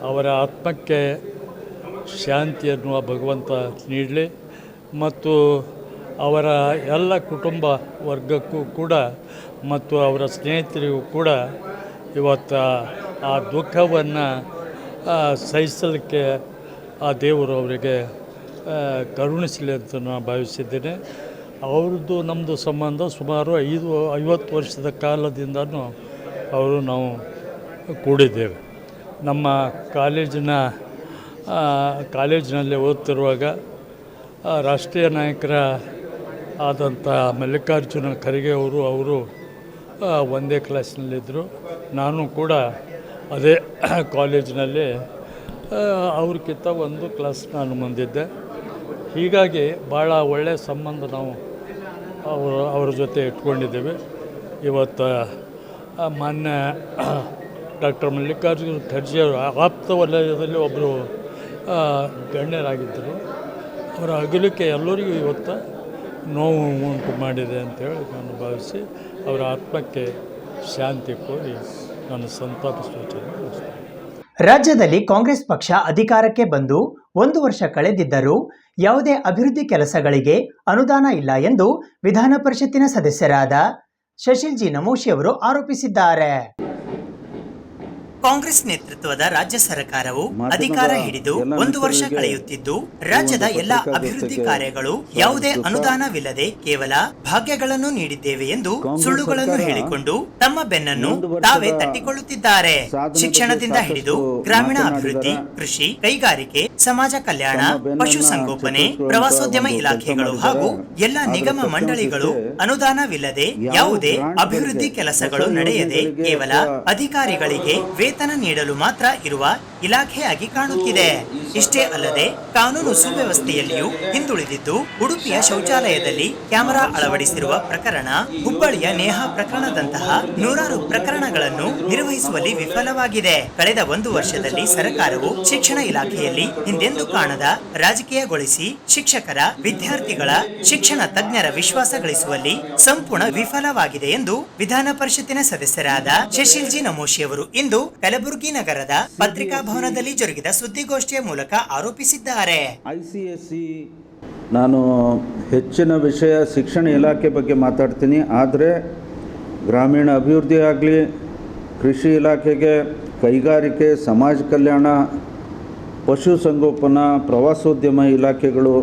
S9: ಅವರ ಆತ್ಮಕ್ಕೆ ಶಾಂತಿಯನ್ನು ಭಗವಂತ ನೀಡಲಿ ಮತ್ತು ಅವರ ಎಲ್ಲ ಕುಟುಂಬ ವರ್ಗಕ್ಕೂ ಕೂಡ ಮತ್ತು ಅವರ ಸ್ನೇಹಿತರಿಗೂ ಕೂಡ ಇವತ್ತು ಆ ದುಃಖವನ್ನು ಸಹಿಸಲಿಕ್ಕೆ ಆ ದೇವರು ಅವರಿಗೆ ಕರುಣಿಸಲಿ ಅಂತ ನಾನು ಭಾವಿಸಿದ್ದೇನೆ. ಅವ್ರದ್ದು ನಮ್ಮದು ಸಂಬಂಧ ಸುಮಾರು 50 ವರ್ಷದ ಕಾಲದಿಂದನೂ ನಾವು ಕೂಡಿದ್ದೇವೆ. ನಮ್ಮ ಕಾಲೇಜಿನಲ್ಲಿ ಓದ್ತಿರುವಾಗ ರಾಷ್ಟ್ರೀಯ ನಾಯಕರ ಆದಂಥ ಮಲ್ಲಿಕಾರ್ಜುನ ಖರ್ಗೆ ಅವರು ಒಂದೇ ಕ್ಲಾಸ್ನಲ್ಲಿದ್ದರು. ನಾನು ಕೂಡ ಅದೇ ಕಾಲೇಜಿನಲ್ಲಿ ಅವ್ರಿಗಿಂತ ಒಂದು ಕ್ಲಾಸ್ ನಾನು ಮುಂದಿದ್ದೆ. ಹೀಗಾಗಿ ಭಾಳ ಒಳ್ಳೆಯ ಸಂಬಂಧ ನಾವು ಅವರ ಜೊತೆ ಇಟ್ಕೊಂಡಿದ್ದೇವೆ. ಇವತ್ತು ಮಾನ್ಯ ಡಾಕ್ಟರ್ ಮಲ್ಲಿಕಾರ್ಜುನ ಖರ್ಗೆ ಅವರು ಆಪ್ತ ವಲಯದಲ್ಲಿ ಒಬ್ಬರು ಗಣ್ಯರಾಗಿದ್ದರು. ಅವರ ಅಗಲಿಕೆ ಎಲ್ಲರಿಗೂ ಇವತ್ತು ನೋವು ಉಂಟು ಮಾಡಿದೆ ಅಂತೇಳಿ ನಾನು ಭಾವಿಸಿ ಅವರ ಆತ್ಮಕ್ಕೆ ಶಾಂತಿ ಕೋರಿ ನಾನು ಸಂತಾಪ ಸೂಚನೆ ಮಾಡಿಸ್ತೇನೆ.
S2: ರಾಜ್ಯದಲ್ಲಿ ಕಾಂಗ್ರೆಸ್ ಪಕ್ಷ ಅಧಿಕಾರಕ್ಕೆ ಬಂದು 1 ವರ್ಷ ಕಳೆದಿದ್ದರೂ ಯಾವುದೇ ಅಭಿವೃದ್ಧಿ ಕೆಲಸಗಳಿಗೆ ಅನುದಾನ ಇಲ್ಲ ಎಂದು ವಿಧಾನ ಪರಿಷತ್ತಿನ ಸದಸ್ಯರಾದ ಶಶಿಲ್ ಜಿ ನಮೋಶಿ ಅವರು ಆರೋಪಿಸಿದ್ದಾರೆ. ಕಾಂಗ್ರೆಸ್ ನೇತೃತ್ವದ ರಾಜ್ಯ ಸರ್ಕಾರವು ಅಧಿಕಾರ ಹಿಡಿದು 1 ವರ್ಷ ಕಳೆಯುತ್ತಿದ್ದು ರಾಜ್ಯದ ಎಲ್ಲ ಅಭಿವೃದ್ಧಿ ಕಾರ್ಯಗಳು ಯಾವುದೇ ಅನುದಾನವಿಲ್ಲದೆ ಕೇವಲ ಭಾಗ್ಯಗಳನ್ನು ನೀಡಿದ್ದೇವೆ ಎಂದು ಸುಳ್ಳುಗಳನ್ನು ಹೇಳಿಕೊಂಡು ತಮ್ಮ ಬೆನ್ನನ್ನು ತಾವೇ ತಟ್ಟಿಕೊಳ್ಳುತ್ತಿದ್ದಾರೆ. ಶಿಕ್ಷಣದಿಂದ ಹಿಡಿದು ಗ್ರಾಮೀಣ ಅಭಿವೃದ್ಧಿ, ಕೃಷಿ, ಕೈಗಾರಿಕೆ, ಸಮಾಜ ಕಲ್ಯಾಣ, ಪಶುಸಂಗೋಪನೆ, ಪ್ರವಾಸೋದ್ಯಮ ಇಲಾಖೆಗಳು ಹಾಗೂ ಎಲ್ಲ ನಿಗಮ ಮಂಡಳಿಗಳು ಅನುದಾನವಿಲ್ಲದೆ ಯಾವುದೇ ಅಭಿವೃದ್ಧಿ ಕೆಲಸಗಳು ನಡೆಯದೆ ಕೇವಲ ಅಧಿಕಾರಿಗಳಿಗೆ ವೇತನ ನೀಡಲು ಮಾತ್ರ ಇರುವ ಇಲಾಖೆಯಾಗಿ ಕಾಣುತ್ತಿದೆ. ಇಷ್ಟೇ ಅಲ್ಲದೆ ಕಾನೂನು ಸುವ್ಯವಸ್ಥೆಯಲ್ಲಿಯೂ ಹಿಂದುಳಿದಿದ್ದು ಉಡುಪಿಯ ಶೌಚಾಲಯದಲ್ಲಿ ಕ್ಯಾಮೆರಾ ಅಳವಡಿಸಿರುವ ಪ್ರಕರಣ, ಹುಬ್ಬಳ್ಳಿಯ ನೇಹಾ ಪ್ರಕರಣದಂತಹ ನೂರಾರು ಪ್ರಕರಣಗಳನ್ನು ನಿರ್ವಹಿಸುವಲ್ಲಿ ವಿಫಲವಾಗಿದೆ. ಕಳೆದ 1 ವರ್ಷದಲ್ಲಿ ಸರ್ಕಾರವು ಶಿಕ್ಷಣ ಇಲಾಖೆಯಲ್ಲಿ ಹಿಂದೆಂದೂ ಕಾಣದ ರಾಜಕೀಯಗೊಳಿಸಿ ಶಿಕ್ಷಕರ, ವಿದ್ಯಾರ್ಥಿಗಳ, ಶಿಕ್ಷಣ ತಜ್ಞರ ವಿಶ್ವಾಸ ಗಳಿಸುವಲ್ಲಿ ಸಂಪೂರ್ಣ ವಿಫಲವಾಗಿದೆ ಎಂದು ವಿಧಾನ ಪರಿಷತ್ತಿನ ಸದಸ್ಯರಾದ ಶಶಿಲ್ ಜಿ ನಮೋಶಿ ಅವರು ಇಂದು ಕಲಬುರಗಿ ನಗರದ ಪತ್ರಿಕಾ ಭವನದಲ್ಲಿ ಜರುಗಿದ ಸುದ್ದಿಗೋಷ್ಠಿಯ ಮೂಲಕ ಆರೋಪಿಸಿದ್ದಾರೆ.
S10: ICSE ನಾನು ಹೆಚ್ಚಿನ ವಿಷಯ ಶಿಕ್ಷಣ ಇಲಾಖೆ ಬಗ್ಗೆ ಮಾತಾಡ್ತೀನಿ. ಆದರೆ ಗ್ರಾಮೀಣ ಅಭಿವೃದ್ಧಿ ಆಗಲಿ, ಕೃಷಿ ಇಲಾಖೆಗೆ, ಕೈಗಾರಿಕೆ, ಸಮಾಜ ಕಲ್ಯಾಣ, ಪಶುಸಂಗೋಪನಾ, ಪ್ರವಾಸೋದ್ಯಮ ಇಲಾಖೆಗಳು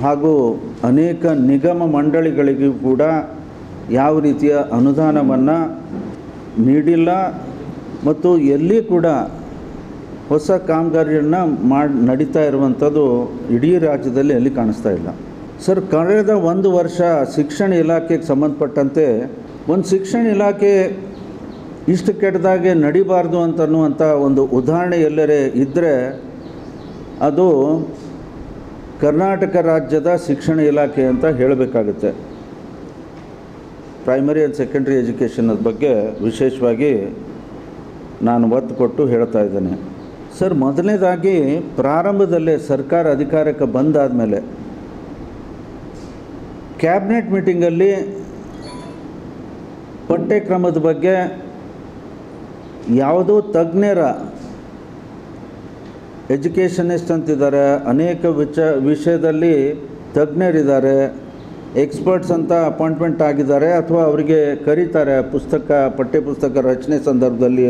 S10: ಹಾಗೂ ಅನೇಕ ನಿಗಮ ಮಂಡಳಿಗಳಿಗೂ ಕೂಡ ಯಾವ ರೀತಿಯ ಅನುದಾನವನ್ನು ನೀಡಿಲ್ಲ ಮತ್ತು ಎಲ್ಲಿ ಕೂಡ ಹೊಸ ಕಾಮಗಾರಿಯನ್ನು ನಡೀತಾ ಇರುವಂಥದ್ದು ಇಡೀ ರಾಜ್ಯದಲ್ಲಿ ಎಲ್ಲಿ ಕಾಣಿಸ್ತಾ ಇಲ್ಲ. ಸರ್, ಕಳೆದ 1 ವರ್ಷ ಶಿಕ್ಷಣ ಇಲಾಖೆಗೆ ಸಂಬಂಧಪಟ್ಟಂತೆ ಒಂದು ಶಿಕ್ಷಣ ಇಲಾಖೆ ಇಷ್ಟು ಕೆಟ್ಟದಾಗೆ ನಡಿಬಾರ್ದು ಅಂತನ್ನುವಂಥ ಒಂದು ಉದಾಹರಣೆ ಎಲ್ಲರೇ ಇದ್ದರೆ ಅದು ಕರ್ನಾಟಕ ರಾಜ್ಯದ ಶಿಕ್ಷಣ ಇಲಾಖೆ ಅಂತ ಹೇಳಬೇಕಾಗುತ್ತೆ. ಪ್ರೈಮರಿ ಆ್ಯಂಡ್ ಸೆಕೆಂಡ್ರಿ ಎಜುಕೇಷನ್ ಬಗ್ಗೆ ವಿಶೇಷವಾಗಿ ನಾನು ಒತ್ತು ಕೊಟ್ಟು ಹೇಳ್ತಾ ಇದ್ದೇನೆ. ಸರ್, ಮೊದಲನೇದಾಗಿ ಪ್ರಾರಂಭದಲ್ಲೇ ಸರ್ಕಾರ ಅಧಿಕಾರಕ್ಕೆ ಬಂದಾದ ಮೇಲೆ ಕ್ಯಾಬಿನೆಟ್ ಮೀಟಿಂಗಲ್ಲಿ ಪಠ್ಯಕ್ರಮದ ಬಗ್ಗೆ ಯಾವುದೋ ತಜ್ಞರ ಎಜುಕೇಷನಿಸ್ಟ್ ಅಂತಿದ್ದಾರೆ, ಅನೇಕ ವಿಷಯದಲ್ಲಿ ತಜ್ಞರಿದ್ದಾರೆ, ಎಕ್ಸ್ಪರ್ಟ್ಸ್ ಅಂತ ಅಪಾಯಿಂಟ್ಮೆಂಟ್ ಆಗಿದ್ದಾರೆ ಅಥವಾ ಅವರಿಗೆ ಕರೀತಾರೆ ಪಠ್ಯಪುಸ್ತಕ ರಚನೆ ಸಂದರ್ಭದಲ್ಲಿ.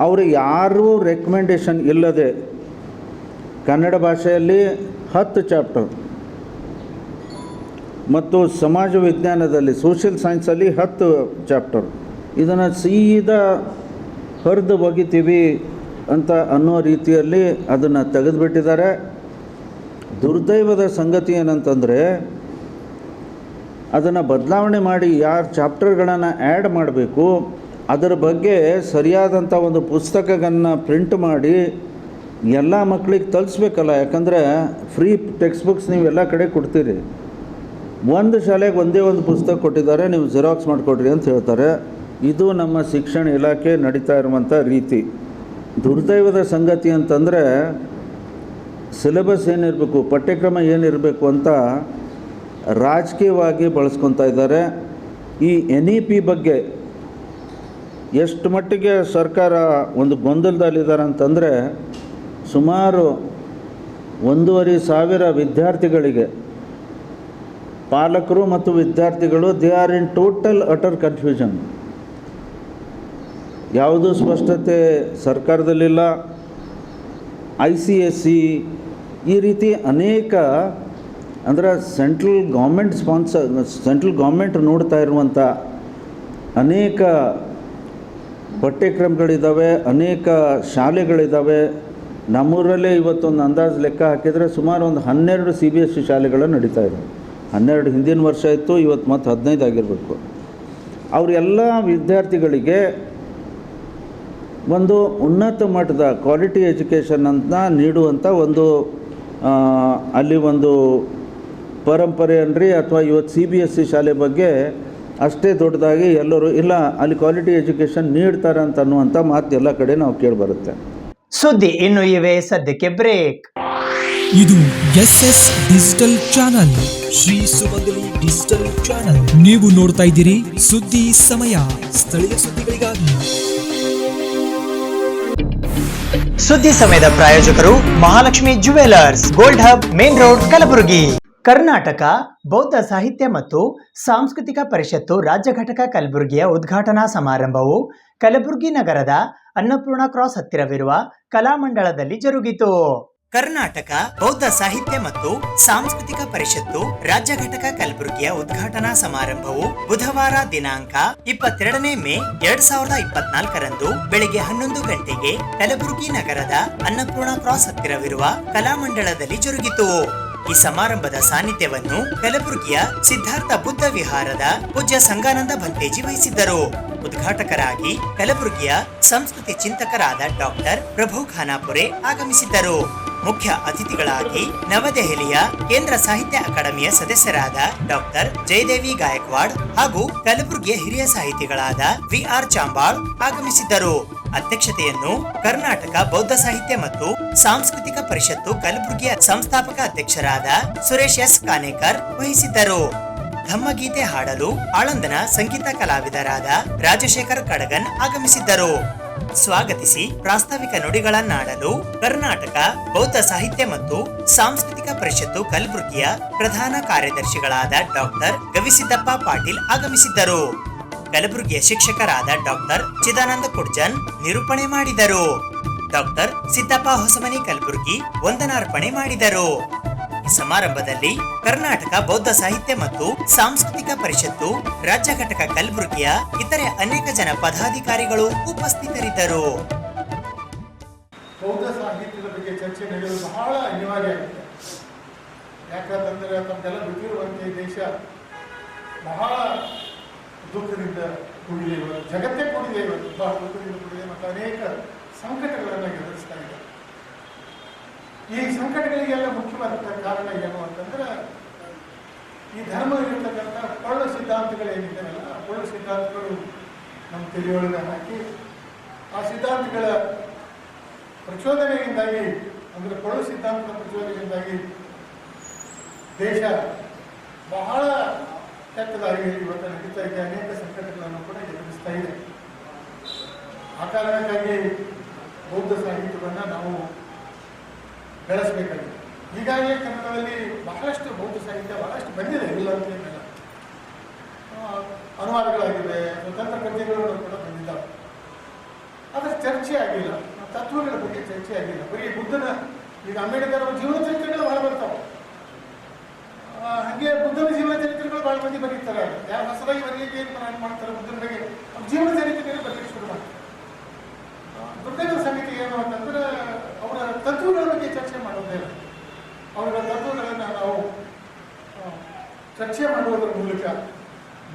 S10: ಅವರು ಯಾರೂ ರೆಕಮೆಂಡೇಷನ್ ಇಲ್ಲದೆ ಕನ್ನಡ ಭಾಷೆಯಲ್ಲಿ 10 ಚಾಪ್ಟರ್ ಮತ್ತು ಸಮಾಜ ವಿಜ್ಞಾನದಲ್ಲಿ ಸೋಷಿಯಲ್ ಸೈನ್ಸಲ್ಲಿ 10 ಚಾಪ್ಟರ್ ಇದನ್ನು ಸೀದಾ ಹರಿದು ಒಗಿತೀವಿ ಅಂತ ಅನ್ನೋ ರೀತಿಯಲ್ಲಿ ಅದನ್ನು ತೆಗೆದುಬಿಟ್ಟಿದ್ದಾರೆ. ದುರ್ದೈವದ ಸಂಗತಿ ಏನಂತಂದರೆ ಅದನ್ನು ಬದಲಾವಣೆ ಮಾಡಿ ಯಾರು ಚಾಪ್ಟರ್ಗಳನ್ನು ಆ್ಯಡ್ ಮಾಡಬೇಕು ಅದರ ಬಗ್ಗೆ ಸರಿಯಾದಂಥ ಒಂದು ಪುಸ್ತಕಗಳನ್ನು ಪ್ರಿಂಟ್ ಮಾಡಿ ಎಲ್ಲ ಮಕ್ಕಳಿಗೆ ತಲುಪಿಸ್ಬೇಕಲ್ಲ. ಯಾಕಂದರೆ ಫ್ರೀ ಟೆಕ್ಸ್ಟ್ ಬುಕ್ಸ್ ನೀವು ಎಲ್ಲ ಕಡೆ ಕೊಡ್ತೀರಿ, ಒಂದು ಶಾಲೆಗೆ ಒಂದೇ ಒಂದು ಪುಸ್ತಕ ಕೊಟ್ಟಿದ್ದಾರೆ, ನೀವು ಜೆರಾಕ್ಸ್ ಮಾಡಿಕೊಡ್ರಿ ಅಂತ ಹೇಳ್ತಾರೆ. ಇದು ನಮ್ಮ ಶಿಕ್ಷಣ ಇಲಾಖೆ ನಡೀತಾ ಇರುವಂಥ ರೀತಿ. ದುರ್ದೈವದ ಸಂಗತಿ ಅಂತಂದರೆ ಸಿಲೆಬಸ್ ಏನಿರಬೇಕು, ಪಠ್ಯಕ್ರಮ ಏನಿರಬೇಕು ಅಂತ ರಾಜಕೀಯವಾಗಿ ಬಳಸ್ಕೊತಾ ಇದ್ದಾರೆ. ಈ NEP ಬಗ್ಗೆ ಎಷ್ಟು ಮಟ್ಟಿಗೆ ಸರ್ಕಾರ ಒಂದು ಗೊಂದಲದಲ್ಲಿದ್ದಾರೆ ಅಂತಂದರೆ ಸುಮಾರು 1,500 ವಿದ್ಯಾರ್ಥಿಗಳಿಗೆ, ಪಾಲಕರು ಮತ್ತು ವಿದ್ಯಾರ್ಥಿಗಳು they are in total utter confusion. ಯಾವುದೂ ಸ್ಪಷ್ಟತೆ ಸರ್ಕಾರದಲ್ಲಿಲ್ಲ. ICSE ಈ ರೀತಿ ಅನೇಕ ಅಂದರೆ ಸೆಂಟ್ರಲ್ ಗೌರ್ಮೆಂಟ್ ನೋಡ್ತಾ ಇರುವಂಥ ಅನೇಕ ಪಠ್ಯಕ್ರಮಗಳಿದ್ದಾವೆ, ಅನೇಕ ಶಾಲೆಗಳಿದ್ದಾವೆ. ನಮ್ಮೂರಲ್ಲೇ ಇವತ್ತೊಂದು ಅಂದಾಜು ಲೆಕ್ಕ ಹಾಕಿದರೆ ಸುಮಾರು ಒಂದು 12 CBSE ಶಾಲೆಗಳು ನಡೀತಾ ಇದೆ. 12 ಹಿಂದಿನ ವರ್ಷ ಇತ್ತು, ಇವತ್ತು ಮತ್ತು 15 ಆಗಿರಬೇಕು. ಅವರೆಲ್ಲ ವಿದ್ಯಾರ್ಥಿಗಳಿಗೆ ಒಂದು ಉನ್ನತ ಮಟ್ಟದ ಕ್ವಾಲಿಟಿ ಎಜುಕೇಷನ್ ಅಂತ ನೀಡುವಂಥ ಒಂದು ಅಲ್ಲಿ ಒಂದು ಪರಂಪರೆ ಅನ್ರಿ ಅಥವಾ ಇವತ್ತು CBSE ಶಾಲೆ ಬಗ್ಗೆ ಅಷ್ಟೇ ದೊಡ್ಡದಾಗಿ ಎಲ್ಲರೂ ಇಲ್ಲ ಅಲ್ಲಿ ಕ್ವಾಲಿಟಿ ಎಜುಕೇಷನ್ ನೀಡ್ತಾರೆ ಅಂತ ಅನ್ನುವಂಥ ಮಾತು ಎಲ್ಲ ಕಡೆ ನಾವು ಕೇಳಿಬರುತ್ತೆ.
S2: ಸುದ್ದಿ ಇನ್ನು ಇವೆ, ಸದ್ಯಕ್ಕೆ ಬ್ರೇಕ್.
S1: ಇದು SS ಡಿಜಿಟಲ್ ಚಾನಲ್, ಶ್ರೀ ಸುಮಂಗಲಿ ಡಿಜಿಟಲ್ ಚಾನಲ್. ನೀವು ನೋಡ್ತಾ ಇದ್ದೀರಿ ಸುದ್ದಿ ಸಮಯ, ಸ್ಥಳೀಯ ಸುದ್ದಿಗಳಿಗಾಗಿ.
S2: ಸುದ್ದಿ ಸಮಯದ ಪ್ರಾಯೋಜಕರು Mahalakshmi jewellers, gold hub, main road, Kalaburagi. Karnataka ಬೌದ್ಧ ಸಾಹಿತ್ಯ ಮತ್ತು ಸಾಂಸ್ಕೃತಿಕ ಪರಿಷತ್ತು ರಾಜ್ಯ ಘಟಕ ಕಲಬುರಗಿಯ ಉದ್ಘಾಟನಾ ಸಮಾರಂಭವು ಕಲಬುರಗಿ ನಗರದ ಅನ್ನಪೂರ್ಣ ಕ್ರಾಸ್ ಹತ್ತಿರವಿರುವ ಕಲಾಮಂಡಲದಲ್ಲಿ ಜರುಗಿತು. ಕರ್ನಾಟಕ ಬೌದ್ಧ ಸಾಹಿತ್ಯ ಮತ್ತು ಸಾಂಸ್ಕೃತಿಕ ಪರಿಷತ್ತು ರಾಜ್ಯ ಘಟಕ ಕಲಬುರಗಿಯ ಉದ್ಘಾಟನಾ ಸಮಾರಂಭವು ಬುಧವಾರ ದಿನಾಂಕ 22 ಮೇ 2024 ಬೆಳಿಗ್ಗೆ 11 ಗಂಟೆಗೆ ಕಲಬುರಗಿ ನಗರದ ಅನ್ನಪೂರ್ಣ ಕ್ರಾಸ್ ಹತ್ತಿರವಿರುವ ಕಲಾಮಂಡಲದಲ್ಲಿ ಜರುಗಿತು. ಈ ಸಮಾರಂಭದ ಸಾನ್ನಿಧ್ಯವನ್ನು ಕಲಬುರಗಿಯ ಸಿದ್ಧಾರ್ಥ ಬುದ್ಧ ವಿಹಾರದ ಪೂಜ್ಯ ಸಂಗಾನಂದ ಭಂತೇಜಿ ವಹಿಸಿದ್ದರು. ಉದ್ಘಾಟಕರಾಗಿ ಕಲಬುರಗಿಯ ಸಂಸ್ಕೃತಿ ಚಿಂತಕರಾದ ಡಾಕ್ಟರ್ ಪ್ರಭು ಖಾನಾಪುರೆ ಆಗಮಿಸಿದ್ದರು. ಮುಖ್ಯ ಅತಿಥಿಗಳಾಗಿ ನವದೆಹಲಿಯ ಕೇಂದ್ರ ಸಾಹಿತ್ಯ ಅಕಾಡೆಮಿಯ ಸದಸ್ಯರಾದ ಡಾಕ್ಟರ್ ಜಯದೇವಿ ಗಾಯಕ್ವಾಡ್ ಹಾಗೂ ಕಲಬುರಗಿಯ ಹಿರಿಯ ಸಾಹಿತಿಗಳಾದ VR ಚಾಂಬಾಳ್ ಆಗಮಿಸಿದ್ದರು. ಅಧ್ಯಕ್ಷತೆಯನ್ನು ಕರ್ನಾಟಕ ಬೌದ್ಧ ಸಾಹಿತ್ಯ ಮತ್ತು ಸಾಂಸ್ಕೃತಿಕ ಪರಿಷತ್ತು ಕಲಬುರಗಿಯ ಸಂಸ್ಥಾಪಕ ಅಧ್ಯಕ್ಷರಾದ ಸುರೇಶ್ S ಕಾನೇಕರ್ ವಹಿಸಿದ್ದರು. ಧಮ್ಮಗೀತೆ ಹಾಡಲು ಆಳಂದನ ಸಂಗೀತ ಕಲಾವಿದರಾದ ರಾಜಶೇಖರ್ ಕಡಗನ್ ಆಗಮಿಸಿದ್ದರು. ಸ್ವಾಗತಿಸಿ ಪ್ರಾಸ್ತಾವಿಕ ನುಡಿಗಳನ್ನಾಡಲು ಕರ್ನಾಟಕ ಬೌದ್ಧ ಸಾಹಿತ್ಯ ಮತ್ತು ಸಾಂಸ್ಕೃತಿಕ ಪರಿಷತ್ತು ಕಲಬುರಗಿಯ ಪ್ರಧಾನ ಕಾರ್ಯದರ್ಶಿಗಳಾದ ಡಾಕ್ಟರ್ ಗವಿಸಿದ್ದಪ್ಪ ಪಾಟೀಲ್ ಆಗಮಿಸಿದ್ದರು. ಕಲಬುರಗಿಯ ಶಿಕ್ಷಕರಾದ ಡಾಕ್ಟರ್ ಚಿದಾನಂದ ಕುಡ್ಜನ್ ನಿರೂಪಣೆ ಮಾಡಿದರು. ಡಾಕ್ಟರ್ ಸಿದ್ದಪ್ಪ ಹೊಸಮನಿ ಕಲಬುರಗಿ ವಂದನಾರ್ಪಣೆ ಮಾಡಿದರು. ಈ ಸಮಾರಂಭದಲ್ಲಿ ಕರ್ನಾಟಕ ಬೌದ್ಧ ಸಾಹಿತ್ಯ ಮತ್ತು ಸಾಂಸ್ಕೃತಿಕ ಪರಿಷತ್ತು ರಾಜ್ಯ ಘಟಕ ಕಲಬುರಗಿಯ ಇತರೆ ಅನೇಕ ಜನ ಪದಾಧಿಕಾರಿಗಳು ಉಪಸ್ಥಿತರಿದ್ದರು.
S11: ಬೌದ್ಧ ಸಾಹಿತ್ಯದ ಬಗ್ಗೆ ಚರ್ಚೆ ನಡೆಯುವುದು ಬಹಳ ಅನಿವಾರ್ಯ ಆಗಿದೆ. ಯಾಕಂತಂದರೆ ತಮ್ಮೆಲ್ಲ ಗೊತ್ತಿರುವಂತೆ ದೇಶ ಬಹಳ ದುಃಖದಿಂದ ಕೂಡಿದೆ, ಜಗತ್ತೇ ಕೂಡಿದೆ, ಇವತ್ತು ಬಹಳ ದುಃಖದಿಂದ ಕೂಡಿದೆ ಮತ್ತು ಅನೇಕ ಸಂಕಟಗಳನ್ನು ಎದುರಿಸ್ತಾ ಇದೆ. ಈ ಸಂಕಟಗಳಿಗೆಲ್ಲ ಮುಖ್ಯವಾದಂಥ ಕಾರಣ ಏನು ಅಂತಂದ್ರೆ ಈ ಧರ್ಮ ಇರತಕ್ಕಂಥ ಪೊಳ್ಳು ಸಿದ್ಧಾಂತಗಳೇನಿದ್ದಾವಲ್ಲ, ಆ ಪೊಳ್ಳು ಸಿದ್ಧಾಂತಗಳು ನಮ್ಮ ತಲೆಯೊಳಗೆ ಹಾಕಿ ಆ ಸಿದ್ಧಾಂತಗಳ ಪ್ರಚೋದನೆಯಿಂದಾಗಿ, ಅಂದರೆ ಪೊಳ್ಳು ಸಿದ್ಧಾಂತದ ಪ್ರಚೋದನೆಯಿಂದಾಗಿ ದೇಶ ಬಹಳ ಕೆಟ್ಟದಾಗಿ ಇವತ್ತು ನಡೀತಾ ಇದೆ, ಅನೇಕ ಸಂಕಟಗಳನ್ನು ಕೂಡ ಎದುರಿಸ್ತಾ ಇದೆ. ಆ ಕಾರಣಕ್ಕಾಗಿ ಬೌದ್ಧ ಸಾಹಿತ್ಯವನ್ನು ನಾವು ಬೆಳೆಸಬೇಕಾಗಿದೆ. ಈಗಾಗಲೇ ಕನ್ನಡದಲ್ಲಿ ಬಹಳಷ್ಟು ಬೌದ್ಧ ಸಾಹಿತ್ಯ ಬಹಳಷ್ಟು ಬಂದಿದೆ, ಇಲ್ಲ ಅಂತೇನಿಲ್ಲ. ಅನುವಾದಗಳಾಗಿವೆ, ಸ್ವತಂತ್ರ ಕೃತಿಗಳು ಕೂಡ ಬಂದಿದ್ದಾವೆ. ಆದರೆ ಚರ್ಚೆ ಆಗಿಲ್ಲ, ತತ್ವಗಳ ಬಗ್ಗೆ ಚರ್ಚೆ ಆಗಿಲ್ಲ. ಬರೀ ಬುದ್ಧನ, ಈಗ ಅಂಬೇಡ್ಕರ್ ಅವರ ಜೀವನ ಚರಿತ್ರೆಗಳು ಭಾಳ ಬರ್ತಾವೆ. ಹಾಗೆ ಬುದ್ಧನ ಜೀವನ ಚರಿತ್ರೆಗಳು ಭಾಳ ಮಂದಿ ಬರೀತಾರೆ. ಯಾರು ಹೊಸದಾಗಿ ಬರೀಲಿಕ್ಕೆ ಏನು ಮಾಡ್ತಾರೆ ಬುದ್ಧನ ಬಗ್ಗೆ, ಅವ್ರ ಜೀವನ ಚರಿತ್ರೆಗಳು ಬರೀಲಿಕ್ಕೆ ಶುರು ಮಾಡ್ತಾರೆ. ದುರ್ದೈವ ಸಂಗತಿ ಏನು ಅಂತಂದ್ರೆ ಅವರ ತತ್ವಗಳ ಬಗ್ಗೆ ಚರ್ಚೆ ಮಾಡೋದೇ ಇಲ್ಲ. ಅವರ ತತ್ವಗಳನ್ನು ನಾವು ಚರ್ಚೆ ಮಾಡುವುದರ ಮೂಲಕ